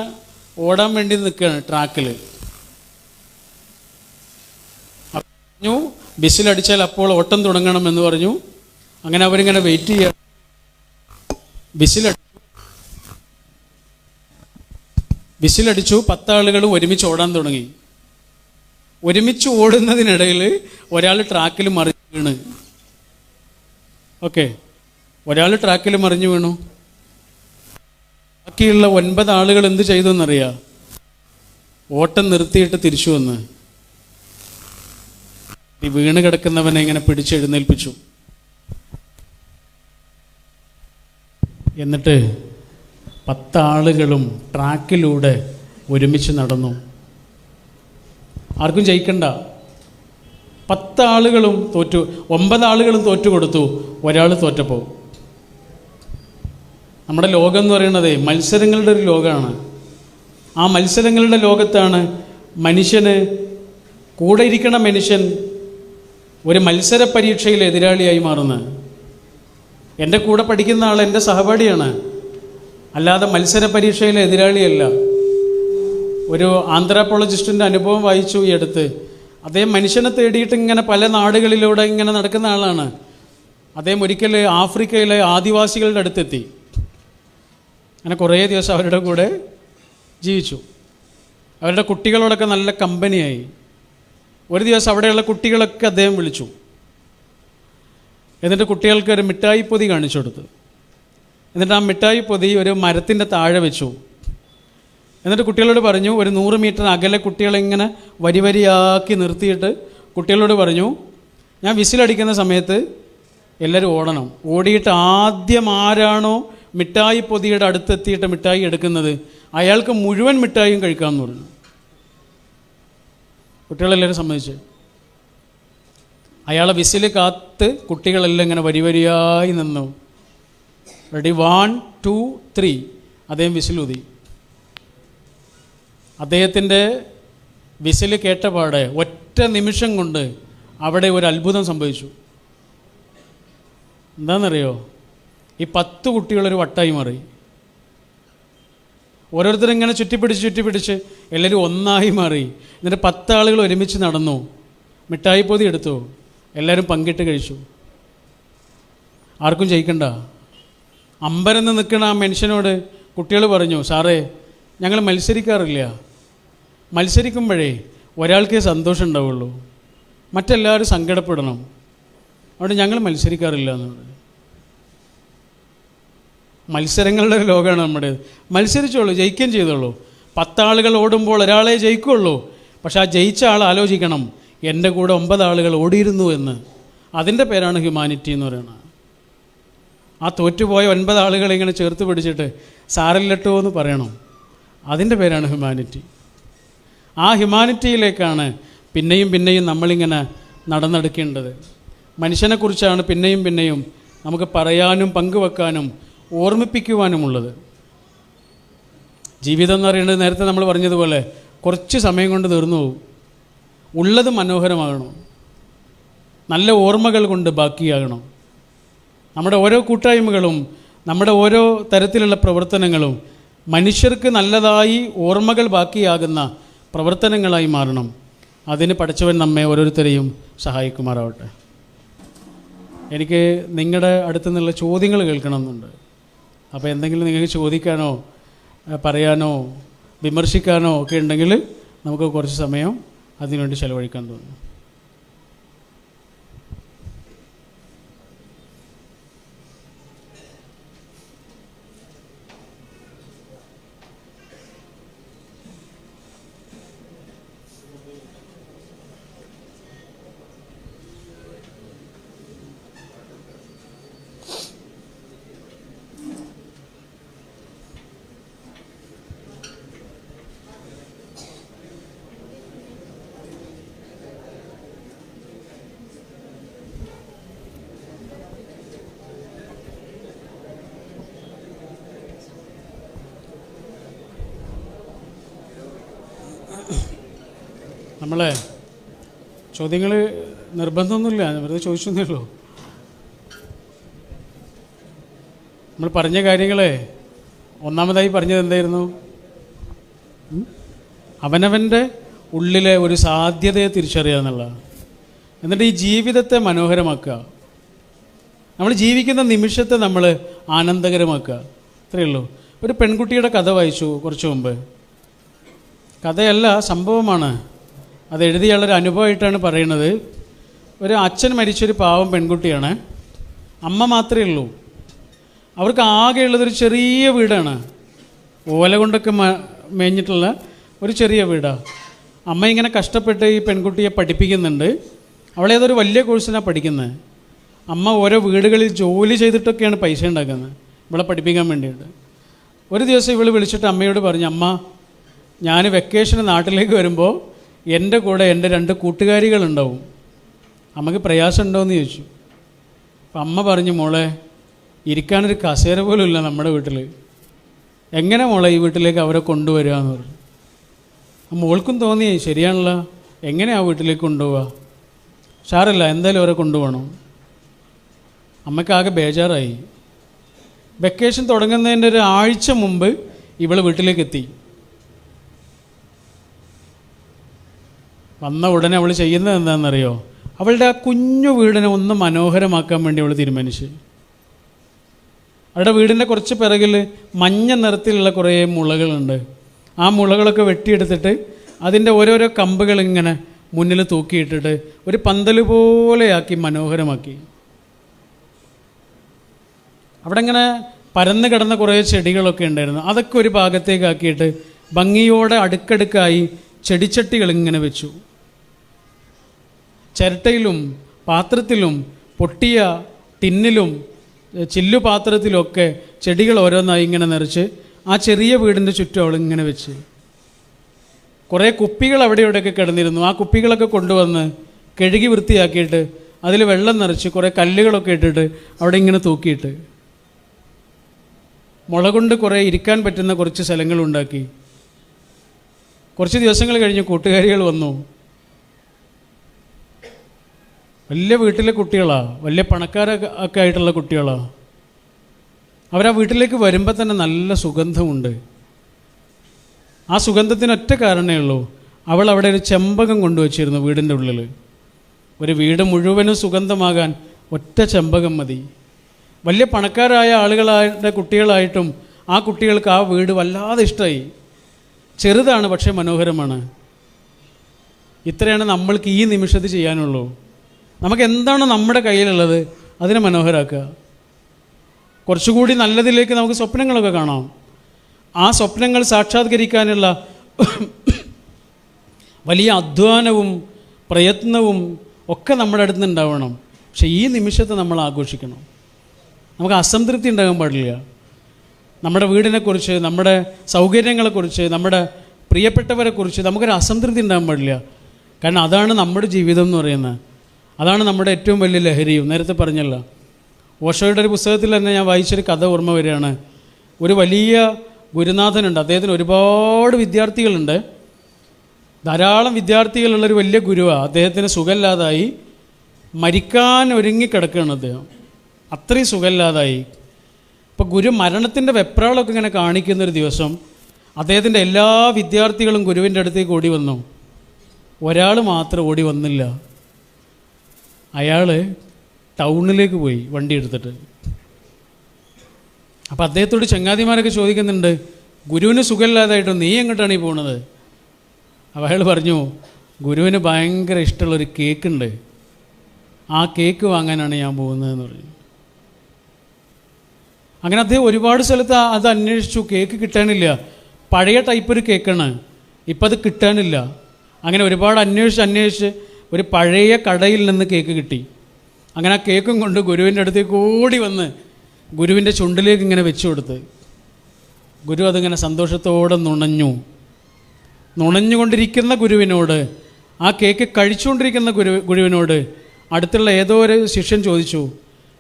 ഓടാൻ വേണ്ടി നിൽക്കുകയാണ് ട്രാക്കിൽ. പറഞ്ഞു ബിസിലടിച്ചാൽ അപ്പോൾ ഓട്ടം തുടങ്ങണമെന്ന് പറഞ്ഞു. അങ്ങനെ അവരിങ്ങനെ വെയിറ്റ് ചെയ്യുക. ബിസിലടിച്ചു. 10 ആളുകൾ ഒരുമിച്ച് ഓടാൻ തുടങ്ങി. ഒരുമിച്ച് ഓടുന്നതിനിടയിൽ ഒരാൾ ട്രാക്കിൽ മറിഞ്ഞു വീണ്. ഒരാൾ ട്രാക്കിൽ മറിഞ്ഞു വീണു. ബാക്കിയുള്ള 9 ആളുകൾ എന്ത് ചെയ്തു എന്നറിയാം? ഓട്ടം നിർത്തിയിട്ട് തിരിച്ചു വന്ന് ഈ വീണ് കിടക്കുന്നവനെ ഇങ്ങനെ പിടിച്ചെഴുന്നേൽപ്പിച്ചു. എന്നിട്ട് 10 ആളുകളും ട്രാക്കിലൂടെ ഒരുമിച്ച് നടന്നു. ആർക്കും ജയിക്കണ്ട. 10 ആളുകളും തോറ്റു. 9 ആളുകളും തോറ്റു കൊടുത്തു. ഒരാൾ തോറ്റപ്പോൾ. നമ്മുടെ ലോകം എന്ന് പറയുന്നത് മത്സരങ്ങളുടെ ഒരു ലോകമാണ്. ആ മത്സരങ്ങളുടെ ലോകത്താണ് മനുഷ്യന്, കൂടെ ഇരിക്കണ മനുഷ്യൻ ഒരു മത്സര പരീക്ഷയിൽ എതിരാളിയായി മാറുന്നത്. എൻ്റെ കൂടെ പഠിക്കുന്ന ആൾ എൻ്റെ സഹപാഠിയാണ്, അല്ലാതെ മത്സര പരീക്ഷയിലെ എതിരാളിയല്ല. ഒരു ആന്ത്രോപോളജിസ്റ്റിൻ്റെ അനുഭവം വായിച്ചു ഈ അടുത്ത്. അദ്ദേഹം മനുഷ്യനെ തേടിയിട്ട് ഇങ്ങനെ പല നാടുകളിലൂടെ ഇങ്ങനെ നടക്കുന്ന ആളാണ്. അദ്ദേഹം ഒരിക്കൽ ആഫ്രിക്കയിലെ ആദിവാസികളുടെ അടുത്തെത്തി. അങ്ങനെ കുറേ ദിവസം അവരുടെ കൂടെ ജീവിച്ചു. അവരുടെ കുട്ടികളോടൊക്കെ നല്ല കമ്പനിയായി. ഒരു ദിവസം അവിടെയുള്ള കുട്ടികളൊക്കെ അദ്ദേഹം വിളിച്ചു. എന്നിട്ട് കുട്ടികൾക്ക് ഒരു മിഠായി പൊതി കാണിച്ചു കൊടുത്തു. എന്നിട്ട് ആ മിഠായി പൊതി ഒരു മരത്തിൻ്റെ താഴെ വെച്ചു. എന്നിട്ട് കുട്ടികളോട് പറഞ്ഞു, ഒരു 100 മീറ്റർ അകലെ കുട്ടികളെ ഇങ്ങനെ വരി വരിയാക്കി നിർത്തിയിട്ട് കുട്ടികളോട് പറഞ്ഞു, ഞാൻ വിസിലടിക്കുന്ന സമയത്ത് എല്ലാവരും ഓടണം. ഓടിയിട്ട് ആദ്യം ആരാണോ മിഠായി പൊതിയുടെ അടുത്തെത്തിയിട്ട് മിഠായി എടുക്കുന്നത് അയാൾക്ക് മുഴുവൻ മിഠായിയും കഴിക്കാമെന്ന് പറഞ്ഞു. കുട്ടികളെല്ലാവരും സമ്മതിച്ചു. അയാളെ വിസിൽ കാത്ത് കുട്ടികളെല്ലാം ഇങ്ങനെ വരി വരിയായി നിന്നു. റെഡി, 1 2 3. അദ്ദേഹം വിസിലൂതി. അദ്ദേഹത്തിൻ്റെ വിസിൽ കേട്ടപാടെ ഒറ്റ നിമിഷം കൊണ്ട് അവിടെ ഒരു അത്ഭുതം സംഭവിച്ചു. എന്താണെന്നറിയോ? ഈ 10 കുട്ടികളൊരു വട്ടായി മാറി. ഓരോരുത്തരും ഇങ്ങനെ ചുറ്റിപ്പിടിച്ച് എല്ലാവരും ഒന്നായി മാറി. എന്നിട്ട് 10 ആളുകൾ ഒരുമിച്ച് നടന്നു, മിഠായി പൊതി എടുത്തു, എല്ലാവരും പങ്കിട്ട് കഴിച്ചു. ആർക്കും ജയിക്കണ്ട. അമ്പരന്ന് നിൽക്കുന്ന ആ മനുഷ്യനോട് കുട്ടികൾ പറഞ്ഞു, സാറേ ഞങ്ങൾ മത്സരിക്കാറില്ല, മത്സരിക്കുമ്പോഴേ ഒരാൾക്കേ സന്തോഷം ഉണ്ടാവുള്ളൂ, മറ്റെല്ലാവരും സങ്കടപ്പെടണം, അതുകൊണ്ട് ഞങ്ങൾ മത്സരിക്കാറില്ല എന്നുള്ളത്. മത്സരങ്ങളുടെ ഒരു ലോകമാണ് നമ്മുടെ. മത്സരിച്ചോളൂ, ജയിക്കുകയും ചെയ്തോളൂ. 10 ആളുകൾ ഓടുമ്പോൾ ഒരാളെ ജയിക്കുള്ളൂ. പക്ഷെ ആ ജയിച്ച ആൾ ആലോചിക്കണം, എൻ്റെ കൂടെ 9 ആളുകൾ ഓടിയിരുന്നു എന്ന്. അതിൻ്റെ പേരാണ് ഹ്യൂമാനിറ്റി എന്ന് പറയുന്നത്. ആ തോറ്റുപോയ 9 ആളുകളെ ഇങ്ങനെ ചേർത്ത് പിടിച്ചിട്ട് സാരല്ലട്ടോ എന്ന് പറയണം. അതിൻ്റെ പേരാണ് ഹ്യൂമാനിറ്റി. ആ ഹ്യൂമാനിറ്റിയിലേക്കാണ് പിന്നെയും നമ്മളിങ്ങനെ നടന്നെടുക്കേണ്ടത്. മനുഷ്യനെക്കുറിച്ചാണ് പിന്നെയും നമുക്ക് പറയാനും പങ്കുവെക്കാനും ഓർമ്മിപ്പിക്കുവാനുമുള്ളത്. ജീവിതം എന്ന് പറയുന്നത് നേരത്തെ നമ്മൾ പറഞ്ഞതുപോലെ കുറച്ച് സമയം കൊണ്ട് തീർന്നു പോകും. ഉള്ളത് മനോഹരമാകണം, നല്ല ഓർമ്മകൾ കൊണ്ട് ബാക്കിയാകണം. നമ്മുടെ ഓരോ കൂട്ടായ്മകളും നമ്മുടെ ഓരോ തരത്തിലുള്ള പ്രവർത്തനങ്ങളും മനുഷ്യർക്ക് നല്ലതായി ഓർമ്മകൾ ബാക്കിയാകുന്ന പ്രവർത്തനങ്ങളായി മാറണം. അതിന് പഠിച്ചവൻ നമ്മെ ഓരോരുത്തരെയും സഹായിക്കുമാറാവട്ടെ. എനിക്ക് നിങ്ങളുടെ അടുത്തു നിന്നുള്ള ചോദ്യങ്ങൾ കേൾക്കണമെന്നുണ്ട്. അപ്പോൾ എന്തെങ്കിലും നിങ്ങൾക്ക് ചോദിക്കാനോ പറയാനോ വിമർശിക്കാനോ ഒക്കെ ഉണ്ടെങ്കിൽ നമുക്ക് കുറച്ച് സമയം അതിനുവേണ്ടി ചെലവഴിക്കാൻ തോന്നുന്നു. നമ്മളെ ചോദ്യങ്ങൾ നിർബന്ധമൊന്നുമില്ല, വെറുതെ ചോദിച്ചെന്നേ ഉള്ളൂ. നമ്മൾ പറഞ്ഞ കാര്യങ്ങളെ ഒന്നാമതായി പറഞ്ഞത് എന്തായിരുന്നു? അവനവൻ്റെ ഉള്ളിലെ ഒരു സാധ്യതയെ തിരിച്ചറിയുക എന്നുള്ളതാണ്. എന്നിട്ട് ഈ ജീവിതത്തെ മനോഹരമാക്കുക, നമ്മൾ ജീവിക്കുന്ന നിമിഷത്തെ നമ്മൾ ആനന്ദകരമാക്കുക. അത്രയേ ഉള്ളൂ. ഒരു പെൺകുട്ടിയുടെ കഥ വായിച്ചു കുറച്ച് മുമ്പ്. കഥയല്ല, സംഭവമാണ്. അത് എഴുതിയുള്ളൊരു അനുഭവമായിട്ടാണ് പറയുന്നത്. ഒരു അച്ഛൻ മരിച്ചൊരു പാവം പെൺകുട്ടിയാണ്. അമ്മ മാത്രമേ ഉള്ളൂ. അവർക്ക് ആകെയുള്ളതൊരു ചെറിയ വീടാണ്, ഓല കൊണ്ടൊക്കെ മേഞ്ഞിട്ടുള്ള ഒരു ചെറിയ വീടാണ്. അമ്മ ഇങ്ങനെ കഷ്ടപ്പെട്ട് ഈ പെൺകുട്ടിയെ പഠിപ്പിക്കുന്നുണ്ട്. അവളേതൊരു വലിയ കോഴ്സിനാണ് പഠിക്കുന്നത്. അമ്മ ഓരോ വീടുകളിൽ ജോലി ചെയ്തിട്ടൊക്കെയാണ് പൈസ ഉണ്ടാക്കുന്നത് ഇവളെ പഠിപ്പിക്കാൻ വേണ്ടിയിട്ട്. ഒരു ദിവസം ഇവൾ വിളിച്ചിട്ട് അമ്മയോട് പറഞ്ഞു, അമ്മ ഞാൻ വെക്കേഷന് നാട്ടിലേക്ക് വരുമ്പോൾ എൻ്റെ കൂടെ എൻ്റെ 2 കൂട്ടുകാരികളുണ്ടാവും, അമ്മക്ക് പ്രയാസം ഉണ്ടോയെന്ന് ചോദിച്ചു. അപ്പം അമ്മ പറഞ്ഞു, മോളെ ഇരിക്കാനൊരു കസേര പോലും ഇല്ല നമ്മുടെ വീട്ടിൽ, എങ്ങനെ മോളെ ഈ വീട്ടിലേക്ക് അവരെ കൊണ്ടുവരിക എന്ന് പറഞ്ഞു. മോൾക്കും തോന്നി ശരിയാണല്ലോ, എങ്ങനെയാണ് ആ വീട്ടിലേക്ക് കൊണ്ടുപോവുക? സാരല്ല, എന്തായാലും അവരെ കൊണ്ടുപോകണം. അമ്മയ്ക്കാകെ ബേജാറായി. വെക്കേഷൻ തുടങ്ങുന്നതിൻ്റെ ഒരു ആഴ്ച മുമ്പ് ഇവൾ വീട്ടിലേക്ക് എത്തി. വന്ന ഉടനെ അവൾ ചെയ്യുന്നത് എന്താണെന്നറിയോ? അവളുടെ ആ കുഞ്ഞു വീടിനെ ഒന്ന് മനോഹരമാക്കാൻ വേണ്ടി അവൾ തീരുമാനിച്ചു. അവളുടെ വീടിൻ്റെ കുറച്ച് പിറകിൽ മഞ്ഞ നിറത്തിലുള്ള കുറേ മുളകളുണ്ട്. ആ മുളകളൊക്കെ വെട്ടിയെടുത്തിട്ട് അതിൻ്റെ ഓരോരോ കമ്പുകൾ ഇങ്ങനെ മുന്നിൽ തൂക്കിയിട്ടിട്ട് ഒരു പന്തൽ പോലെയാക്കി മനോഹരമാക്കി. അവിടെ ഇങ്ങനെ പരന്ന് കിടന്ന കുറേ ചെടികളൊക്കെ ഉണ്ടായിരുന്നു. അതൊക്കെ ഒരു ഭാഗത്തേക്കാക്കിയിട്ട് ഭംഗിയോടെ അടുക്കടുക്കായി ചെടിച്ചട്ടികൾ ഇങ്ങനെ വെച്ചു. ചിരട്ടയിലും പാത്രത്തിലും പൊട്ടിയ ടിന്നിലും ചില്ലുപാത്രത്തിലൊക്കെ ചെടികൾ ഓരോന്നായി ഇങ്ങനെ നിറച്ച് ആ ചെറിയ വീടിൻ്റെ ചുറ്റും അവൾ ഇങ്ങനെ വെച്ച്. കുറേ കുപ്പികൾ അവിടെ ഇവിടെയൊക്കെ കിടന്നിരുന്നു. ആ കുപ്പികളൊക്കെ കൊണ്ടുവന്ന് കഴുകി വൃത്തിയാക്കിയിട്ട് അതിൽ വെള്ളം നിറച്ച് കുറേ കല്ലുകളൊക്കെ ഇട്ടിട്ട് അവിടെ ഇങ്ങനെ തൂക്കിയിട്ട് മുള കൊണ്ട് കുറേ ഇരിക്കാൻ പറ്റുന്ന കുറച്ച് സ്ഥലങ്ങളുണ്ടാക്കി. കുറച്ച് ദിവസങ്ങൾ കഴിഞ്ഞ് കൂട്ടുകാരികൾ വന്നു. വലിയ വീട്ടിലെ കുട്ടികളാണ്, വലിയ പണക്കാരൊക്കെ ആയിട്ടുള്ള കുട്ടികളാണ്. അവരാ വീട്ടിലേക്ക് വരുമ്പോൾ തന്നെ നല്ല സുഗന്ധമുണ്ട്. ആ സുഗന്ധത്തിന് ഒറ്റ കാരണമേ ഉള്ളൂ, അവൾ അവിടെ ഒരു ചെമ്പകം കൊണ്ടുവച്ചിരുന്നു വീടിൻ്റെ ഉള്ളിൽ. ഒരു വീട് മുഴുവനും സുഗന്ധമാകാൻ ഒറ്റ ചെമ്പകം മതി. വലിയ പണക്കാരായ ആളുകളായിട്ട് കുട്ടികളായിട്ടും ആ കുട്ടികൾക്ക് ആ വീട് വല്ലാതെ ഇഷ്ടമായി. ചെറുതാണ് പക്ഷേ മനോഹരമാണ്. ഇത്രയാണ് നമ്മൾക്ക് ഈ നിമിഷത്തിൽ ചെയ്യാനുള്ളൂ. നമുക്ക് എന്താണ് നമ്മുടെ കയ്യിലുള്ളത് അതിനെ മനോഹരമാക്കുക. കുറച്ചുകൂടി നല്ലതിലേക്ക് നമുക്ക് സ്വപ്നങ്ങളൊക്കെ കാണാം. ആ സ്വപ്നങ്ങൾ സാക്ഷാത്കരിക്കാനുള്ള വലിയ അധ്വാനവും പ്രയത്നവും ഒക്കെ നമ്മുടെ അടുത്ത് ഉണ്ടാവണം. പക്ഷേ ഈ നിമിഷത്തെ നമ്മൾ ആഘോഷിക്കണം. നമുക്ക് അസംതൃപ്തി ഉണ്ടാകാൻ പാടില്ല. നമ്മുടെ വീടിനെക്കുറിച്ച്, നമ്മുടെ സൗകര്യങ്ങളെക്കുറിച്ച്, നമ്മുടെ പ്രിയപ്പെട്ടവരെക്കുറിച്ച് നമുക്കൊരു അസംതൃപ്തി ഉണ്ടാകാൻ പാടില്ല. കാരണം അതാണ് നമ്മുടെ ജീവിതം എന്ന് പറയുന്നത്. അതാണ് നമ്മുടെ ഏറ്റവും വലിയ ലഹരിയും. നേരത്തെ പറഞ്ഞല്ലോ, ഓഷോയുടെ ഒരു പുസ്തകത്തിൽ തന്നെ ഞാൻ വായിച്ചൊരു കഥ ഓർമ്മ വരികയാണ്. ഒരു വലിയ ഗുരുനാഥനുണ്ട്, അദ്ദേഹത്തിന് ഒരുപാട് വിദ്യാർത്ഥികളുണ്ട്, ധാരാളം വിദ്യാർത്ഥികളുള്ളൊരു വലിയ ഗുരുവാണ്. അദ്ദേഹത്തിന് സുഖമില്ലാതായി, മരിക്കാൻ ഒരുങ്ങിക്കിടക്കുകയാണ് അദ്ദേഹം. അത്രയും സുഖമില്ലാതായി. ഇപ്പോൾ ഗുരു മരണത്തിൻ്റെ വെപ്രാളമൊക്കെ ഇങ്ങനെ കാണിക്കുന്നൊരു ദിവസം അദ്ദേഹത്തിൻ്റെ എല്ലാ വിദ്യാർത്ഥികളും ഗുരുവിൻ്റെ അടുത്തേക്ക് ഓടി വന്നു. ഒരാൾ മാത്രം ഓടി വന്നില്ല. അയാൾ ടൗണിലേക്ക് പോയി വണ്ടി എടുത്തിട്ട്. അപ്പോൾ അദ്ദേഹത്തോട് ചങ്ങാതിമാരൊക്കെ ചോദിക്കുന്നുണ്ട്, ഗുരുവിന് സുഖമില്ലാതായിട്ടും നീ എങ്ങോട്ടാണ് ഈ പോണത്? അപ്പോൾ അയാൾ പറഞ്ഞു, ഗുരുവിന് ഭയങ്കര ഇഷ്ടമുള്ളൊരു കേക്കുണ്ട്, ആ കേക്ക് വാങ്ങാനാണ് ഞാൻ പോകുന്നതെന്ന് പറഞ്ഞു. അങ്ങനെ അദ്ദേഹം ഒരുപാട് സ്ഥലത്ത് അത് അന്വേഷിച്ചു, കേക്ക് കിട്ടാനില്ല. പഴയ ടൈപ്പ് ഒരു കേക്കാണ്, ഇപ്പം അത് കിട്ടാനില്ല. അങ്ങനെ ഒരുപാട് അന്വേഷിച്ച് ഒരു പഴയ കടയിൽ നിന്ന് കേക്ക് കിട്ടി. അങ്ങനെ ആ കേക്കും കൊണ്ട് ഗുരുവിൻ്റെ അടുത്തേക്ക് ഓടി വന്ന് ഗുരുവിൻ്റെ ചുണ്ടിലേക്ക് ഇങ്ങനെ വെച്ചു കൊടുത്ത്. ഗുരു അതിങ്ങനെ സന്തോഷത്തോടെ നുണഞ്ഞുകൊണ്ടിരിക്കുന്ന ഗുരുവിനോട്, ആ കേക്ക് കഴിച്ചുകൊണ്ടിരിക്കുന്ന ഗുരുവിനോട് അടുത്തുള്ള ഏതോ ഒരു ശിഷ്യൻ ചോദിച്ചു,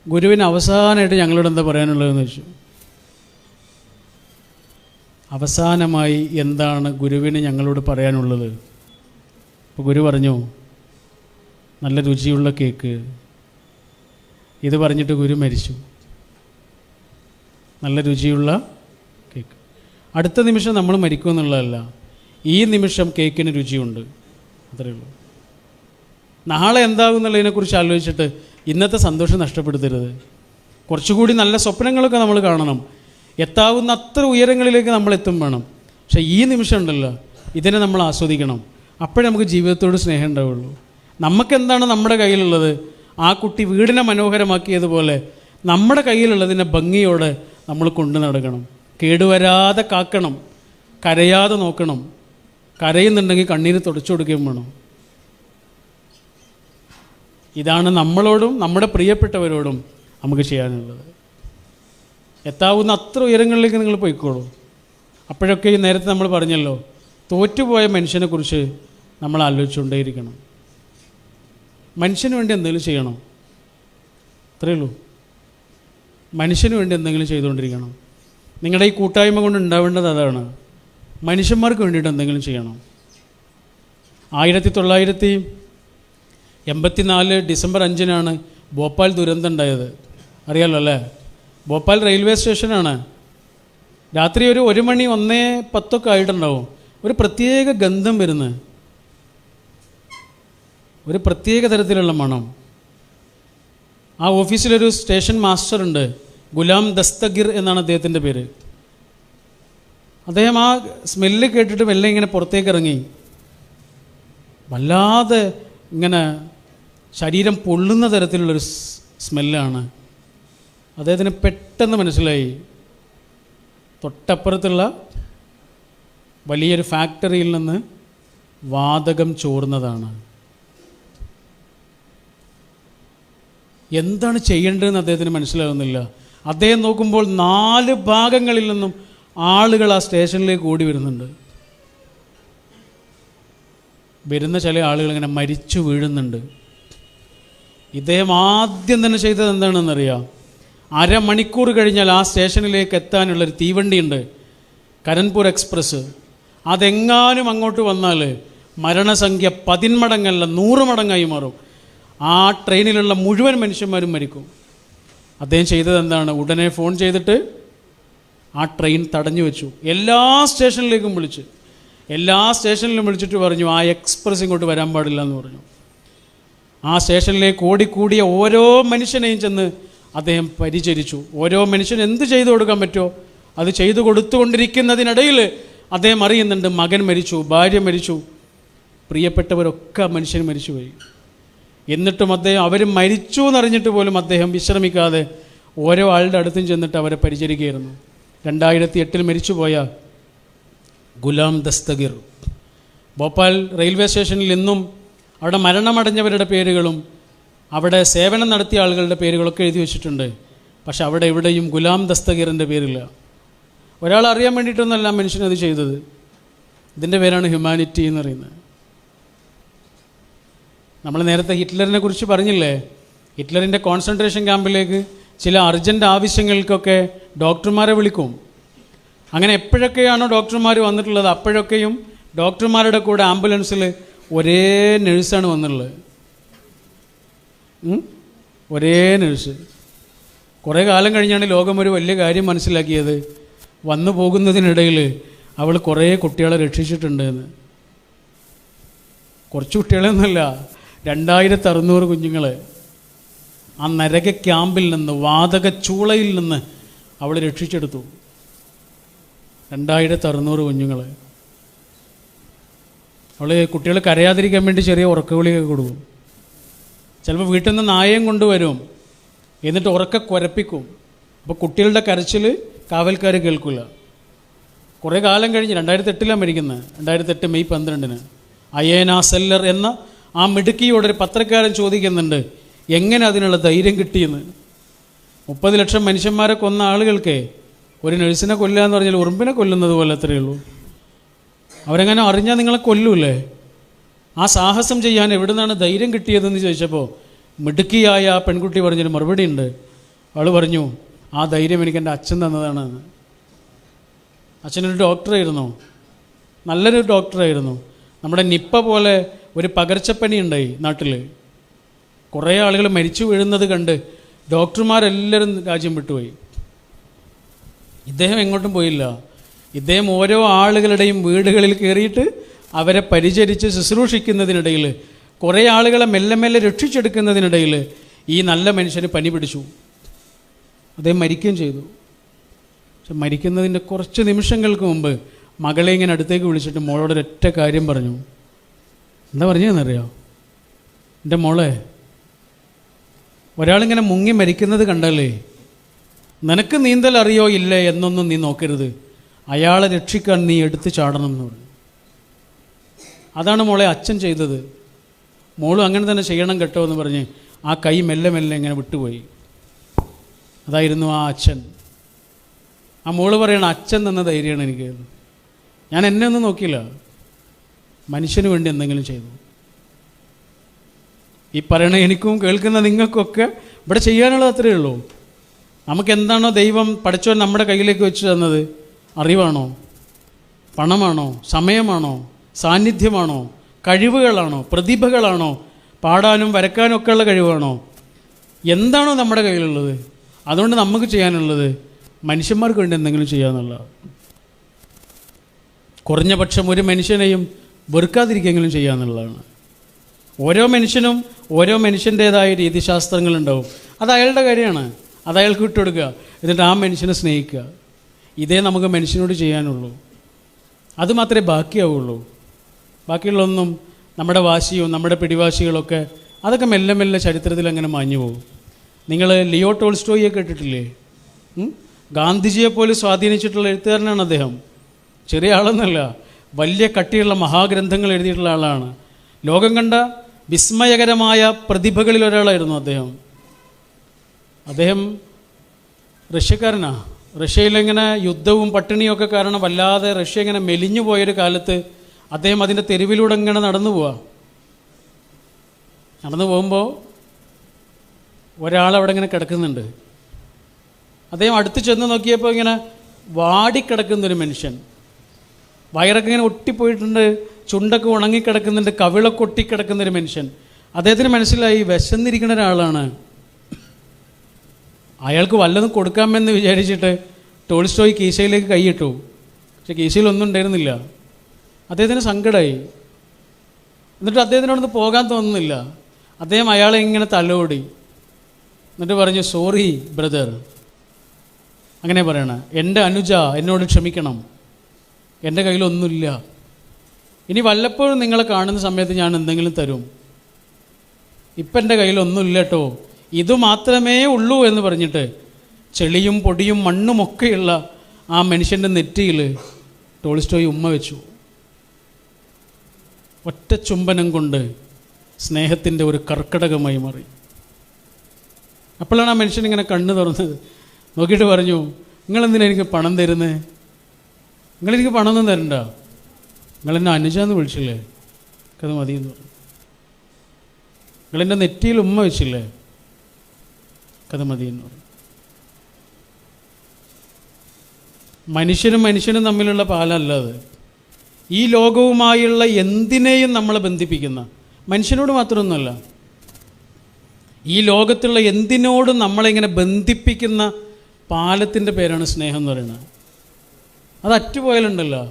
ഗുരുവിന് അവസാനമായിട്ട് ഞങ്ങളോട് എന്താ പറയാനുള്ളതെന്ന് ചോദിച്ചു. അവസാനമായി എന്താണ് ഗുരുവിന് ഞങ്ങളോട് പറയാനുള്ളത്? അപ്പോൾ ഗുരു പറഞ്ഞു, നല്ല രുചിയുള്ള കേക്ക്. ഇത് പറഞ്ഞിട്ട് ഗുരു മരിച്ചു. നല്ല രുചിയുള്ള കേക്ക്. അടുത്ത നിമിഷം നമ്മൾ മരിക്കുമെന്നുള്ളതല്ല, ഈ നിമിഷം കേക്കിന് രുചിയുണ്ട്, അത്രയേ ഉള്ളൂ. നാളെ എന്താകും എന്നുള്ളതിനെക്കുറിച്ച് ആലോചിച്ചിട്ട് ഇന്നത്തെ സന്തോഷം നഷ്ടപ്പെടുത്തരുത്. കുറച്ചുകൂടി നല്ല സ്വപ്നങ്ങളൊക്കെ നമ്മൾ കാണണം. എത്താവുന്ന അത്ര ഉയരങ്ങളിലേക്ക് നമ്മൾ എത്തും വേണം. പക്ഷേ ഈ നിമിഷം ഉണ്ടല്ലോ, ഇതിനെ നമ്മൾ ആസ്വദിക്കണം. അപ്പോഴേ നമുക്ക് ജീവിതത്തോട് സ്നേഹം ഉണ്ടാവുള്ളൂ. നമുക്കെന്താണ് നമ്മുടെ കയ്യിലുള്ളത്? ആ കുട്ടി വീടിനെ മനോഹരമാക്കിയതുപോലെ നമ്മുടെ കയ്യിലുള്ളതിനെ ഭംഗിയോടെ നമ്മൾ കൊണ്ടു നടക്കണം. കേടുവരാതെ കാക്കണം, കരയാതെ നോക്കണം. കരയുന്നുണ്ടെങ്കിൽ കണ്ണീര് തുടച്ചു കൊടുക്കുകയും വേണം. ഇതാണ് നമ്മളോടും നമ്മുടെ പ്രിയപ്പെട്ടവരോടും നമുക്ക് ചെയ്യാനുള്ളത്. എത്താവുന്ന അത്ര ഉയരങ്ങളിലേക്ക് നിങ്ങൾ പോയിക്കോളൂ. അപ്പോഴൊക്കെ ഈ നേരത്തെ നമ്മൾ പറഞ്ഞല്ലോ, തോറ്റുപോയ മനുഷ്യനെക്കുറിച്ച് നമ്മൾ ആലോചിച്ചുകൊണ്ടേയിരിക്കണം. മനുഷ്യന് വേണ്ടി എന്തെങ്കിലും ചെയ്യണം, അത്രയേ ഉള്ളൂ. മനുഷ്യന് വേണ്ടി എന്തെങ്കിലും ചെയ്തുകൊണ്ടിരിക്കണം. നിങ്ങളുടെ ഈ കൂട്ടായ്മ കൊണ്ട് ഉണ്ടാവേണ്ടത് അതാണ്. മനുഷ്യന്മാർക്ക് വേണ്ടിയിട്ട് എന്തെങ്കിലും ചെയ്യണം. 1984 ഡിസംബർ 5 ഭോപ്പാൽ ദുരന്തം ഉണ്ടായത്. അറിയാമല്ലോ അല്ലേ? ഭോപ്പാൽ റെയിൽവേ സ്റ്റേഷനാണ്. രാത്രി ഒരു 1 മണി 1:10 ആയിട്ടുണ്ടാവും. ഒരു പ്രത്യേക ഗന്ധം വരുന്നത്, ഒരു പ്രത്യേക തരത്തിലുള്ള മണം. ആ ഓഫീസിലൊരു സ്റ്റേഷൻ മാസ്റ്റർ ഉണ്ട്, ഗുലാം ദസ്തഗിർ എന്നാണ് അദ്ദേഹത്തിൻ്റെ പേര്. അദ്ദേഹം ആ സ്മെല്ല് കേട്ടിട്ട് മെല്ലെ ഇങ്ങനെ പുറത്തേക്ക് ഇറങ്ങി. വല്ലാതെ ഇങ്ങനെ ശരീരം പൊള്ളുന്ന തരത്തിലുള്ളൊരു സ്മെല്ലാണ്. അദ്ദേഹത്തിന് പെട്ടെന്ന് മനസ്സിലായി തൊട്ടപ്പുറത്തുള്ള വലിയൊരു ഫാക്ടറിയിൽ നിന്ന് വാതകം ചോർന്നതാണ്. എന്താണ് ചെയ്യേണ്ടതെന്ന് അദ്ദേഹത്തിന് മനസ്സിലാകുന്നില്ല. അദ്ദേഹം നോക്കുമ്പോൾ 4 ഭാഗങ്ങളിൽ നിന്നും ആളുകൾ ആ സ്റ്റേഷനിലേക്ക് ഓടി വരുന്നുണ്ട്. വരുന്ന ചില ആളുകൾ ഇങ്ങനെ മരിച്ചു വീഴുന്നുണ്ട്. ഇദ്ദേഹം ആദ്യം തന്നെ ചെയ്തത് എന്താണെന്നറിയാം? അരമണിക്കൂർ കഴിഞ്ഞാൽ ആ സ്റ്റേഷനിലേക്ക് എത്താനുള്ളൊരു തീവണ്ടിയുണ്ട്, കരൺപൂർ എക്സ്പ്രസ്. അതെങ്ങാനും അങ്ങോട്ട് വന്നാൽ മരണസംഖ്യ 10 മടങ്ങല്ല 100 മടങ്ങായി മാറും. ആ ട്രെയിനിലുള്ള മുഴുവൻ മനുഷ്യന്മാരും മരിക്കും. അദ്ദേഹം ചെയ്തത് എന്താണ്? ഉടനെ ഫോൺ ചെയ്തിട്ട് ആ ട്രെയിൻ തടഞ്ഞു വെച്ചു. എല്ലാ സ്റ്റേഷനിലേക്കും വിളിച്ച്, എല്ലാ സ്റ്റേഷനിലും വിളിച്ചിട്ട് പറഞ്ഞു ആ എക്സ്പ്രസ് ഇങ്ങോട്ട് വരാൻ പാടില്ല എന്ന് പറഞ്ഞു. ആ സ്റ്റേഷനിലേക്ക് ഓടിക്കൂടിയ ഓരോ മനുഷ്യനെയും ചെന്ന് അദ്ദേഹം പരിചരിച്ചു. ഓരോ മനുഷ്യന് എന്ത് ചെയ്തു കൊടുക്കാൻ പറ്റുമോ അത് ചെയ്തു കൊടുത്തുകൊണ്ടിരിക്കുന്നതിനിടയിൽ അദ്ദേഹം അറിയുന്നുണ്ട് മകൻ മരിച്ചു, ഭാര്യ മരിച്ചു, പ്രിയപ്പെട്ടവരൊക്കെ മനുഷ്യൻ മരിച്ചുപോയി. എന്നിട്ടും അദ്ദേഹം അവർ മരിച്ചു എന്നറിഞ്ഞിട്ട് പോലും അദ്ദേഹം വിശ്രമിക്കാതെ ഓരോ ആളുടെ അടുത്തും ചെന്നിട്ട് അവരെ പരിചരിക്കുകയായിരുന്നു. 2008 മരിച്ചുപോയ ഗുലാം ദസ്തഗീർ, ഭോപ്പാൽ റെയിൽവേ സ്റ്റേഷനിൽ ഇന്നും അവിടെ മരണമടഞ്ഞവരുടെ പേരുകളും അവിടെ സേവനം നടത്തിയ ആളുകളുടെ പേരുകളൊക്കെ എഴുതി വെച്ചിട്ടുണ്ട്. പക്ഷെ അവിടെ എവിടെയും ഗുലാം ദസ്തഗീറിൻ്റെ പേരില്ല. ഒരാൾ അറിയാൻ വേണ്ടിയിട്ടൊന്നല്ല മനുഷ്യനത് ചെയ്തത്. ഇതിൻ്റെ പേരാണ് ഹ്യൂമാനിറ്റി എന്ന് പറയുന്നത്. നമ്മൾ നേരത്തെ ഹിറ്റ്ലറിനെ കുറിച്ച് പറഞ്ഞില്ലേ? ഹിറ്റ്ലറിൻ്റെ കോൺസെൻട്രേഷൻ ക്യാമ്പിലേക്ക് ചില അർജൻറ്റ് ആവശ്യങ്ങൾക്കൊക്കെ ഡോക്ടർമാരെ വിളിക്കും. അങ്ങനെ എപ്പോഴൊക്കെയാണോ ഡോക്ടർമാർ വന്നിട്ടുള്ളത് അപ്പോഴൊക്കെയും ഡോക്ടർമാരുടെ കൂടെ ആംബുലൻസിൽ ഒരേ നഴ്സാണ് വന്നിട്ടുള്ളത്. ഒരേ നഴ്സ്. കുറേ കാലം കഴിഞ്ഞാണ് ലോകം ഒരു വലിയ കാര്യം മനസ്സിലാക്കിയത്. വന്നു പോകുന്നതിനിടയിൽ അവൾ കുറേ കുട്ടികളെ രക്ഷിച്ചിട്ടുണ്ട് എന്ന്. കുറച്ച് കുട്ടികളെന്നല്ല, 2600 കുഞ്ഞുങ്ങളെ ആ നരക ക്യാമ്പിൽ നിന്ന്, വാതക ചൂളയിൽ നിന്ന് അവൾ രക്ഷിച്ചെടുത്തു. 2600 കുഞ്ഞുങ്ങളെ. അവൾ കുട്ടികൾ കരയാതിരിക്കാൻ വേണ്ടി ചെറിയ ഉറക്കവിളിയൊക്കെ കൊടുക്കും. ചിലപ്പോൾ വീട്ടിൽ നിന്ന് നായയും കൊണ്ടുവരും, എന്നിട്ട് ഉറക്കെ കുരപ്പിക്കും. അപ്പോൾ കുട്ടികളുടെ കരച്ചിൽ കാവൽക്കാർ കേൾക്കില്ല. കുറേ കാലം കഴിഞ്ഞ് 2008 മരിക്കുന്നത്. 2008 മെയ് 12 അയേന സെല്ലർ എന്ന ആ മിടുക്കിയോടൊരു പത്രക്കാരൻ ചോദിക്കുന്നുണ്ട് എങ്ങനെ അതിനുള്ള ധൈര്യം കിട്ടിയെന്ന്. 30 ലക്ഷം മനുഷ്യന്മാരെ കൊന്ന ആളുകൾക്ക് ഒരു നഴ്സിനെ കൊല്ലുക എന്ന് പറഞ്ഞാൽ ഉറുമ്പിനെ കൊല്ലുന്നത് പോലെ അത്രയേ ഉള്ളൂ. അവരെങ്ങനെ അറിഞ്ഞാൽ നിങ്ങളെ കൊല്ലൂല്ലേ? ആ സാഹസം ചെയ്യാൻ എവിടെ നിന്നാണ് ധൈര്യം കിട്ടിയതെന്ന് ചോദിച്ചപ്പോൾ മിടുക്കിയായ ആ പെൺകുട്ടി പറഞ്ഞൊരു മറുപടി ഉണ്ട്. അവൾ പറഞ്ഞു ആ ധൈര്യം എനിക്ക് എൻ്റെ അച്ഛൻ തന്നതാണ്. അച്ഛനൊരു ഡോക്ടറായിരുന്നു, നല്ലൊരു ഡോക്ടറായിരുന്നു. നമ്മുടെ നിപ്പ പോലെ ഒരു പകർച്ചപ്പനി ഉണ്ടായി നാട്ടിൽ. കുറേ ആളുകൾ മരിച്ചു വീഴുന്നത് കണ്ട് ഡോക്ടർമാരെല്ലാവരും രാജ്യം വിട്ടുപോയി. ഇദ്ദേഹം എങ്ങോട്ടും പോയില്ല. ഇദ്ദേഹം ഓരോ ആളുകളുടെയും വീടുകളിൽ കയറിയിട്ട് അവരെ പരിചരിച്ച് ശുശ്രൂഷിക്കുന്നതിനിടയിൽ, കുറേ ആളുകളെ മെല്ലെ മെല്ലെ രക്ഷിച്ചെടുക്കുന്നതിനിടയിൽ ഈ നല്ല മനുഷ്യന് പനി പിടിച്ചു. അദ്ദേഹം മരിക്കുകയും ചെയ്തു. പക്ഷെ മരിക്കുന്നതിൻ്റെ കുറച്ച് നിമിഷങ്ങൾക്ക് മുമ്പ് മകളെ ഇങ്ങനെ അടുത്തേക്ക് വിളിച്ചിട്ട് മോളോടൊരൊറ്റ കാര്യം പറഞ്ഞു. എന്താ പറഞ്ഞതെന്നറിയാം? എൻ്റെ മോളെ, ഒരാളിങ്ങനെ മുങ്ങി മരിക്കുന്നത് കണ്ടല്ലേ, നിനക്ക് നീന്തൽ അറിയോ ഇല്ലേ എന്നൊന്നും നീ നോക്കരുത്, അയാളെ രക്ഷിക്കാൻ നീ എടുത്ത് ചാടണം എന്ന് പറഞ്ഞു. അതാണ് മോളെ അച്ഛൻ ചെയ്തത്. മോളും അങ്ങനെ തന്നെ ചെയ്യണം കേട്ടോ എന്ന് പറഞ്ഞ് ആ കൈ മെല്ലെ മെല്ലെ ഇങ്ങനെ വിട്ടുപോയി. അതായിരുന്നു ആ അച്ഛൻ. ആ മോള് പറയണം അച്ഛൻ തന്ന ധൈര്യമാണ് എനിക്ക്. ഞാൻ എന്നെ ഒന്നും നോക്കിയില്ല, മനുഷ്യന് വേണ്ടി എന്തെങ്കിലും ചെയ്തു. ഈ പറയണ എനിക്കും കേൾക്കുന്ന നിങ്ങൾക്കൊക്കെ ഇവിടെ ചെയ്യാനുള്ളത് അത്രയേ ഉള്ളൂ. നമുക്കെന്താണോ ദൈവം പഠിച്ചവൻ നമ്മുടെ കയ്യിലേക്ക് വെച്ച് തന്നത്, അറിവാണോ, പണമാണോ, സമയമാണോ, സാന്നിധ്യമാണോ, കഴിവുകളാണോ, പ്രതിഭകളാണോ, പാടാനും വരക്കാനും ഒക്കെ ഉള്ള കഴിവാണോ, എന്താണോ നമ്മുടെ കയ്യിലുള്ളത്, അതുകൊണ്ട് നമുക്ക് ചെയ്യാനുള്ളത് മനുഷ്യന്മാർക്ക് വേണ്ടി എന്തെങ്കിലും ചെയ്യാമെന്നുള്ള. കുറഞ്ഞ പക്ഷം ഒരു മനുഷ്യനെയും വെറുക്കാതിരിക്കെങ്കിലും ചെയ്യാമെന്നുള്ളതാണ്. ഓരോ മനുഷ്യനും ഓരോ മനുഷ്യൻ്റേതായ രീതിശാസ്ത്രങ്ങളുണ്ടാവും. അത് അയാളുടെ കാര്യമാണ്, അത് അയാൾക്ക് വിട്ടുകൊടുക്കുക, എന്നിട്ട് ആ മനുഷ്യനെ സ്നേഹിക്കുക. ഇതേ നമുക്ക് മനുഷ്യനോട് ചെയ്യാനുള്ളൂ. അത് മാത്രമേ ബാക്കിയാവുള്ളൂ. ബാക്കിയുള്ളതൊന്നും, നമ്മുടെ വാശിയും നമ്മുടെ പിടിവാശികളൊക്കെ അതൊക്കെ മെല്ലെ മെല്ലെ ചരിത്രത്തിൽ അങ്ങനെ മാഞ്ഞു പോകും. നിങ്ങൾ ലിയോ ടോൾസ്റ്റോയിയെ കേട്ടിട്ടില്ലേ? ഗാന്ധിജിയെപ്പോലെ സ്വാധീനിച്ചിട്ടുള്ള എഴുത്തുകാരനാണ് അദ്ദേഹം. ചെറിയ ആളൊന്നുമല്ല. വലിയ കട്ടിയുള്ള മഹാഗ്രന്ഥങ്ങൾ എഴുതിയിട്ടുള്ള ആളാണ്. ലോകം കണ്ട വിസ്മയകരമായ പ്രതിഭകളിൽ ഒരാളായിരുന്നു അദ്ദേഹം. അദ്ദേഹം റഷ്യക്കാരനാണ്. റഷ്യയിലിങ്ങനെ യുദ്ധവും പട്ടിണിയൊക്കെ കാരണം വല്ലാതെ റഷ്യ ഇങ്ങനെ മെലിഞ്ഞു പോയൊരു കാലത്ത് അദ്ദേഹം അതിൻ്റെ തെരുവിലൂടെ ഇങ്ങനെ നടന്നു പോകുമ്പോൾ ഒരാളവിടെ ഇങ്ങനെ കിടക്കുന്നുണ്ട്. അദ്ദേഹം അടുത്ത് ചെന്ന് നോക്കിയപ്പോൾ ഇങ്ങനെ വാടിക്കിടക്കുന്നൊരു മനുഷ്യൻ, വയറൊക്കെ ഇങ്ങനെ ഒട്ടിപ്പോയിട്ടുണ്ട്, ചുണ്ടൊക്കെ ഉണങ്ങിക്കിടക്കുന്നുണ്ട്, കവിളൊക്കെ ഒട്ടിക്കിടക്കുന്നൊരു മനുഷ്യൻ. അദ്ദേഹത്തിന് മനസ്സിലായി വിശന്നിരിക്കുന്ന ഒരാളാണ്. അയാൾക്ക് വല്ലതും കൊടുക്കാമെന്ന് വിചാരിച്ചിട്ട് ടോൾസ്റ്റോയ് കീശയിലേക്ക് കൈയിട്ടു. പക്ഷെ കീശയിലൊന്നും ഉണ്ടായിരുന്നില്ല. അദ്ദേഹത്തിന് സങ്കടമായി. എന്നിട്ട് അദ്ദേഹത്തിനോടൊന്ന് പോകാൻ തോന്നുന്നില്ല. അദ്ദേഹം അയാളെ ഇങ്ങനെ തലോടി. എന്നിട്ട് പറഞ്ഞു, സോറി ബ്രദർ. അങ്ങനെ പറയണ, എൻ്റെ അനുജ എന്നോട് ക്ഷമിക്കണം, എൻ്റെ കയ്യിലൊന്നുമില്ല. ഇനി വല്ലപ്പോഴും നിങ്ങളെ കാണുന്ന സമയത്ത് ഞാൻ എന്തെങ്കിലും തരും. ഇപ്പം എൻ്റെ കയ്യിലൊന്നുമില്ല കേട്ടോ, ഇത് മാത്രമേ ഉള്ളൂ എന്ന് പറഞ്ഞിട്ട് ചെളിയും പൊടിയും മണ്ണുമൊക്കെയുള്ള ആ മനുഷ്യൻ്റെ നെറ്റിയിൽ ടോൾസ്റ്റോയ് ഉമ്മ വെച്ചു. ഒറ്റ ചുംബനം കൊണ്ട് സ്നേഹത്തിൻ്റെ ഒരു കർക്കടകമായി മാറി. അപ്പോഴാണ് ആ മനുഷ്യൻ ഇങ്ങനെ കണ്ണ് തുറന്നത്. നോക്കിയിട്ട് പറഞ്ഞു, നിങ്ങളെന്തിനാ എനിക്ക് പണം തരുന്നത്? നിങ്ങളെനിക്ക് പണമൊന്നും തരണ്ട, നിങ്ങളെന്നെ അനുജാന്ന് വിളിച്ചില്ലേ, അത് മതിയെന്ന് പറഞ്ഞു. നിങ്ങളെൻ്റെ നെറ്റിയിൽ ഉമ്മ വെച്ചില്ലേ, കഥ മതിയെന്ന് പറഞ്ഞു. മനുഷ്യനും തമ്മിലുള്ള പാലല്ലാതെ ഈ ലോകവുമായുള്ള എന്തിനേയും നമ്മളെ ബന്ധിപ്പിക്കുന്ന, മനുഷ്യനോട് മാത്രമൊന്നുമല്ല, ഈ ലോകത്തുള്ള എന്തിനോടും നമ്മളിങ്ങനെ ബന്ധിപ്പിക്കുന്ന പാലത്തിൻ്റെ പേരാണ് സ്നേഹം എന്ന് പറയുന്നത്. അത് അറ്റുപോയാലുണ്ടല്ലോ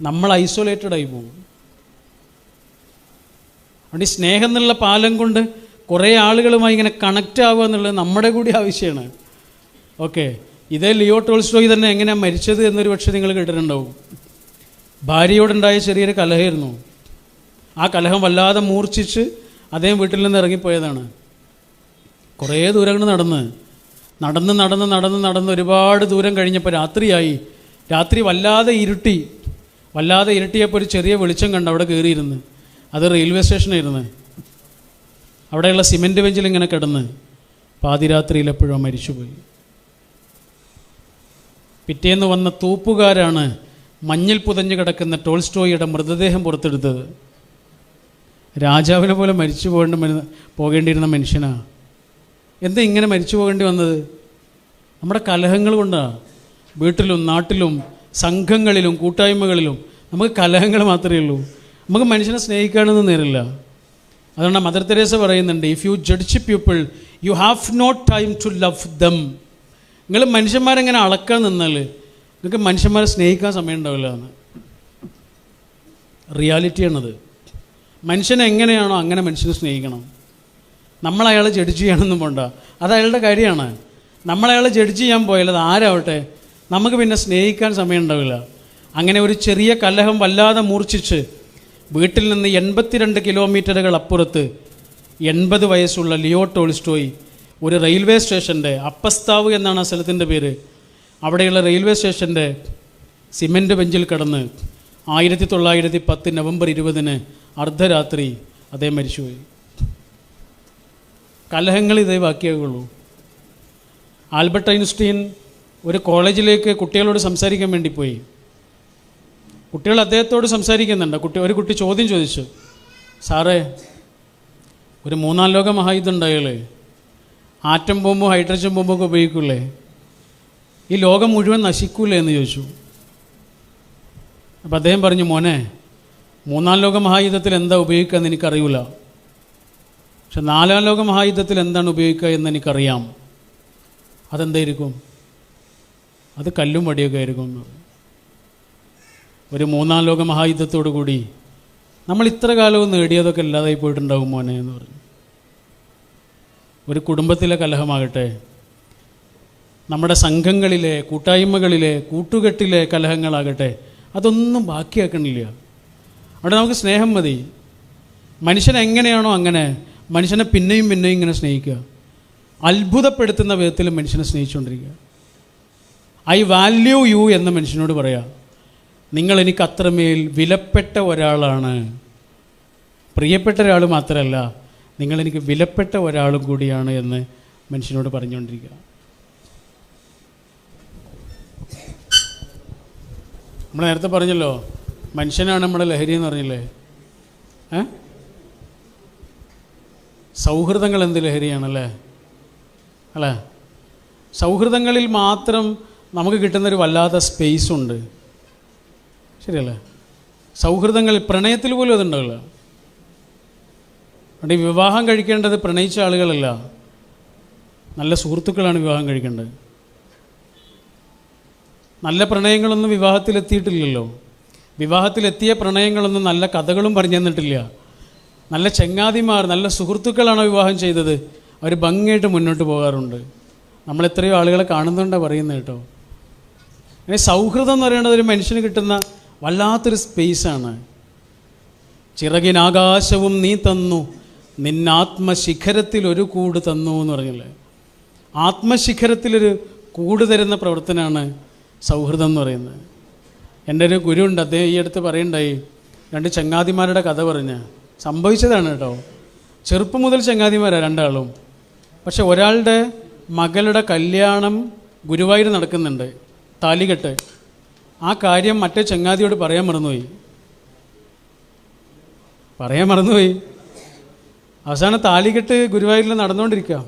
നമ്മൾ ഐസൊലേറ്റഡ് ആയി പോകും. അതുകൊണ്ട് ഈ സ്നേഹം എന്നുള്ള പാലം കൊണ്ട് കുറേ ആളുകളുമായി ഇങ്ങനെ കണക്റ്റ് ആവുക എന്നുള്ളത് നമ്മുടെ കൂടി ആവശ്യമാണ്. ഓക്കെ, ഇതേ ലിയോ ടോൾസ്റ്റോയ് തന്നെ എങ്ങനെയാണ് മരിച്ചത് എന്നൊരു പക്ഷേ നിങ്ങൾ കേട്ടിട്ടുണ്ടാവും. ഭാര്യയോടുണ്ടായ ചെറിയൊരു കലഹമായിരുന്നു. ആ കലഹം വല്ലാതെ മൂർച്ഛിച്ച് അദ്ദേഹം വീട്ടിൽ നിന്ന് ഇറങ്ങിപ്പോയതാണ്. കുറേ ദൂരങ്ങൾ നടന്ന് ഒരുപാട് ദൂരം കഴിഞ്ഞപ്പോൾ രാത്രിയായി. രാത്രി വല്ലാതെ ഇരുട്ടിയപ്പോൾ ഒരു ചെറിയ വെളിച്ചം കണ്ട് അവിടെ കയറിയിരുന്ന്. അത് റെയിൽവേ സ്റ്റേഷനായിരുന്നു. അവിടെയുള്ള സിമെൻറ്റ് ബെഞ്ചിൽ ഇങ്ങനെ കിടന്ന് പാതിരാത്രിയിൽ എപ്പോഴും മരിച്ചുപോയി. പിറ്റേന്ന് വന്ന തൂപ്പുകാരാണ് മഞ്ഞിൽ പുതഞ്ഞു കിടക്കുന്ന ടോൾസ്റ്റോയിയുടെ മൃതദേഹം പുറത്തെടുത്തത്. രാജാവിനെ പോലെ മരിച്ചു പോകേണ്ടിയിരുന്ന മനുഷ്യനാണ്. എന്താ ഇങ്ങനെ മരിച്ചു പോകേണ്ടി വന്നത്? നമ്മുടെ കലഹങ്ങൾ കൊണ്ടാണ്. വീട്ടിലും നാട്ടിലും സംഘങ്ങളിലും കൂട്ടായ്മകളിലും നമുക്ക് കലഹങ്ങൾ മാത്രമേ ഉള്ളൂ. നമുക്ക് മനുഷ്യനെ സ്നേഹിക്കാനൊന്നും നേരില്ല. അതുകൊണ്ട് മദർ തെരേസ പറയുന്നുണ്ട്, if you judge people you have not time to love them. നിങ്ങൾ മനുഷ്യന്മാരെങ്ങനെ അളക്കാൻ നിന്നാൽ നിങ്ങൾക്ക് മനുഷ്യന്മാരെ സ്നേഹിക്കാൻ സമയം ഉണ്ടാവില്ല എന്ന്. റിയാലിറ്റിയാണത്. മനുഷ്യനെ എങ്ങനെയാണോ അങ്ങനെ മനുഷ്യനെ സ്നേഹിക്കണം. നമ്മളയാളെ ജഡ്ജ് ചെയ്യണമെന്നും പോണ്ട, അത് അയാളുടെ കാര്യമാണ്. നമ്മളയാളെ ജഡ്ജ് ചെയ്യാൻ പോയാൽ അത് ആരാവട്ടെ, നമുക്ക് പിന്നെ സ്നേഹിക്കാൻ സമയം ഉണ്ടാവില്ല. അങ്ങനെ ഒരു ചെറിയ കലഹം വല്ലാതെ മൂർച്ഛിച്ച് വീട്ടിൽ നിന്ന് 82 കിലോമീറ്ററുകൾ അപ്പുറത്ത് 80 വയസ്സുള്ള ലിയോ ടോൾസ്റ്റോയ് ഒരു റെയിൽവേ സ്റ്റേഷൻ്റെ, അപ്പസ്താവ് എന്നാണ് ആ സ്ഥലത്തിൻ്റെ പേര്, അവിടെയുള്ള റെയിൽവേ സ്റ്റേഷൻ്റെ സിമെൻറ്റ് ബെഞ്ചിൽ കിടന്ന് 1910 നവംബർ 20 അർദ്ധരാത്രി അദ്ദേഹം മരിച്ചുപോയി. കലഹങ്ങൾ ഇതേ ബാക്കിയാകുള്ളൂ. ആൽബർട്ട് ഐൻസ്റ്റീൻ ഒരു കോളേജിലേക്ക് കുട്ടികളോട് സംസാരിക്കാൻ വേണ്ടി പോയി. കുട്ടികൾ അദ്ദേഹത്തോട് സംസാരിക്കുന്നുണ്ട്. ഒരു കുട്ടി ചോദ്യം ചോദിച്ചു, സാറേ, ഒരു 3-ാം ലോക മഹായുദ്ധം ഉണ്ടായാലേ ആറ്റം ബോംബും ഹൈഡ്രജൻ ബോംബൊക്കെ ഉപയോഗിക്കൂലേ, ഈ ലോകം മുഴുവൻ നശിക്കൂലേ എന്ന് ചോദിച്ചു. അപ്പം അദ്ദേഹം പറഞ്ഞു, മോനെ, 3-ാം ലോക മഹായുദ്ധത്തിൽ എന്താ ഉപയോഗിക്കുക എന്ന് എനിക്കറിയില്ല, പക്ഷെ 4-ാം ലോക മഹായുദ്ധത്തിൽ എന്താണ് ഉപയോഗിക്കുക എന്ന് എനിക്കറിയാം. അതെന്തായിരിക്കും? അത് കല്ലും വടിയൊക്കെ ആയിരിക്കും. ഒരു 3-ാം ലോക മഹായുദ്ധത്തോടു കൂടി നമ്മൾ ഇത്ര കാലവും നേടിയതൊക്കെ ഇല്ലാതായി പോയിട്ടുണ്ടാകും മോനെ എന്ന് പറഞ്ഞു. ഒരു കുടുംബത്തിലെ കലഹമാകട്ടെ, നമ്മുടെ സംഘങ്ങളിലെ, കൂട്ടായ്മകളിലെ, കൂട്ടുകെട്ടിലെ കലഹങ്ങളാകട്ടെ, അതൊന്നും ബാക്കിയാക്കണില്ല. അവിടെ നമുക്ക് സ്നേഹം മതി. മനുഷ്യൻ എങ്ങനെയാണോ അങ്ങനെ മനുഷ്യനെ പിന്നെയും ഇങ്ങനെ സ്നേഹിക്കുക. അത്ഭുതപ്പെടുത്തുന്ന വിധത്തിൽ മനുഷ്യനെ സ്നേഹിച്ചുകൊണ്ടിരിക്കുക. ഐ വാല്യൂ യു എന്ന് മനുഷ്യനോട് പറയാം. നിങ്ങൾ എനിക്ക് അത്രമേൽ വിലപ്പെട്ട ഒരാളാണ്. പ്രിയപ്പെട്ട ഒരാൾ മാത്രമല്ല, നിങ്ങളെനിക്ക് വിലപ്പെട്ട ഒരാളും കൂടിയാണ് എന്ന് മനുഷ്യനോട് പറഞ്ഞുകൊണ്ടിരിക്കുക. നമ്മൾ നേരത്തെ പറഞ്ഞല്ലോ, മനുഷ്യനാണ് നമ്മുടെ ലഹരി എന്ന് പറഞ്ഞില്ലേ? സൗഹൃദങ്ങൾ എന്ത് ലഹരിയാണല്ലേ? അല്ലേ? സൗഹൃദങ്ങളിൽ മാത്രം നമുക്ക് കിട്ടുന്നൊരു വല്ലാത്ത സ്പേസ് ഉണ്ട്. ശരിയല്ലേ? സൗഹൃദങ്ങളിൽ, പ്രണയത്തിൽ പോലും അതുണ്ടാവില്ല. അതുകൊണ്ട് ഈ വിവാഹം കഴിക്കേണ്ടത് പ്രണയിച്ച ആളുകളല്ല, നല്ല സുഹൃത്തുക്കളാണ് വിവാഹം കഴിക്കേണ്ടത്. നല്ല പ്രണയങ്ങളൊന്നും വിവാഹത്തിലെത്തിയിട്ടില്ലല്ലോ. വിവാഹത്തിലെത്തിയ പ്രണയങ്ങളൊന്നും നല്ല കഥകളും പറഞ്ഞു തന്നിട്ടില്ല. നല്ല ചങ്ങാതിമാർ, നല്ല സുഹൃത്തുക്കളാണ് വിവാഹം ചെയ്തത്. അവർ ഭംഗിയായിട്ട് മുന്നോട്ട് പോകാറുണ്ട്. നമ്മൾ എത്രയോ ആളുകളെ കാണുന്നുണ്ടാണ് പറയുന്നത് കേട്ടോ. അങ്ങനെ സൗഹൃദം എന്ന് പറയുന്നത് ഒരു മനുഷ്യന് കിട്ടുന്ന വല്ലാത്തൊരു സ്പേസാണ്. ചിറകിനാകാശവും നീ തന്നു, നിന്നാത്മശിഖരത്തിൽ ഒരു കൂട് തന്നു എന്ന് പറഞ്ഞില്ലേ? ആത്മശിഖരത്തിലൊരു കൂട് തരുന്ന പ്രവർത്തനമാണ് സൗഹൃദം എന്ന് പറയുന്നത്. എൻ്റെ ഒരു ഗുരുവുണ്ട്, അദ്ദേഹം ഈ അടുത്ത് പറയുണ്ടായി, 2 ചങ്ങാതിമാരുടെ കഥ പറഞ്ഞ്. സംഭവിച്ചതാണ് കേട്ടോ. ചെറുപ്പം മുതൽ ചങ്ങാതിമാരാണ് രണ്ടാളും. പക്ഷെ ഒരാളുടെ മകളുടെ കല്യാണം ഗുരുവായൂർ നടക്കുന്നുണ്ട്, താലികെട്ട്. ആ കാര്യം മറ്റേ ചങ്ങാതിയോട് പറയാൻ മറന്നുപോയി. അവസാനം താലികെട്ട് ഗുരുവായൂരിൽ നടന്നുകൊണ്ടിരിക്കുക.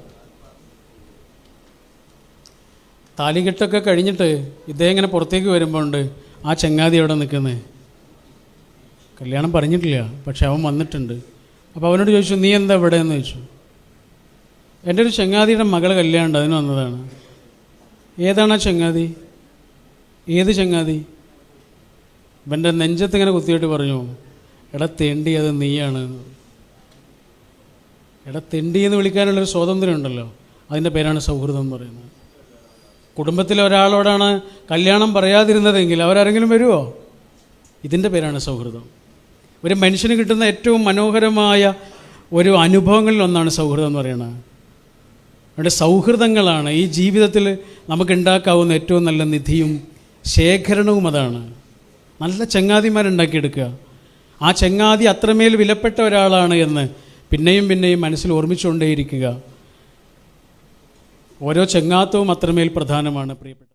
താലികെട്ടൊക്കെ കഴിഞ്ഞിട്ട് ഇദ്ദേഹം ഇങ്ങനെ പുറത്തേക്ക് വരുമ്പോൾ ഉണ്ട് ആ ചങ്ങാതി അവിടെ നിൽക്കുന്നത്. കല്യാണം പറഞ്ഞിട്ടില്ല, പക്ഷെ അവൻ വന്നിട്ടുണ്ട്. അപ്പോൾ അവനോട് ചോദിച്ചു, നീ എന്താ ഇവിടെ എന്ന് ചോദിച്ചു. എൻ്റെ ഒരു ചങ്ങാതിയുടെ മകളെ കല്യാണം ഉണ്ട്, അതിന് വന്നതാണ്. ഏതാണ് ആ ചങ്ങാതി? ഏത് ചങ്ങാതി? ഇവൻ്റെ നെഞ്ചത്ത് ഇങ്ങനെ കുത്തിയിട്ട് പറഞ്ഞു, എടാ തെണ്ടി, അത് നീയാണ്. എടാ തെണ്ടി എന്ന് വിളിക്കാനുള്ളൊരു സ്വാതന്ത്ര്യം ഉണ്ടല്ലോ, അതിൻ്റെ പേരാണ് സൗഹൃദം എന്ന് പറയുന്നത്. കുടുംബത്തിലെ ഒരാളോടാണ് കല്യാണം പറയാതിരുന്നതെങ്കിൽ അവരാരെങ്കിലും വരുമോ? ഇതിൻ്റെ പേരാണ് സൗഹൃദം. ഒരു മനുഷ്യന് കിട്ടുന്ന ഏറ്റവും മനോഹരമായ ഒരു അനുഭവങ്ങളിൽ ഒന്നാണ് സൗഹൃദം എന്ന് പറയുന്നത്. അവിടെ സൗഹൃദങ്ങളാണ് ഈ ജീവിതത്തിൽ നമുക്കുണ്ടാക്കാവുന്ന ഏറ്റവും നല്ല നിധിയും ശേഖരണവും. അതാണ് നല്ല ചങ്ങാതിമാരുണ്ടാക്കിയെടുക്കുക. ആ ചങ്ങാതി അത്രമേൽ വിലപ്പെട്ട ഒരാളാണ് എന്ന് പിന്നെയും പിന്നെയും മനസ്സിൽ ഓർമ്മിച്ചുകൊണ്ടേയിരിക്കുക. ഓരോ ചങ്ങാത്തവും അത്രമേൽ പ്രധാനമാണ് പ്രിയപ്പെട്ട.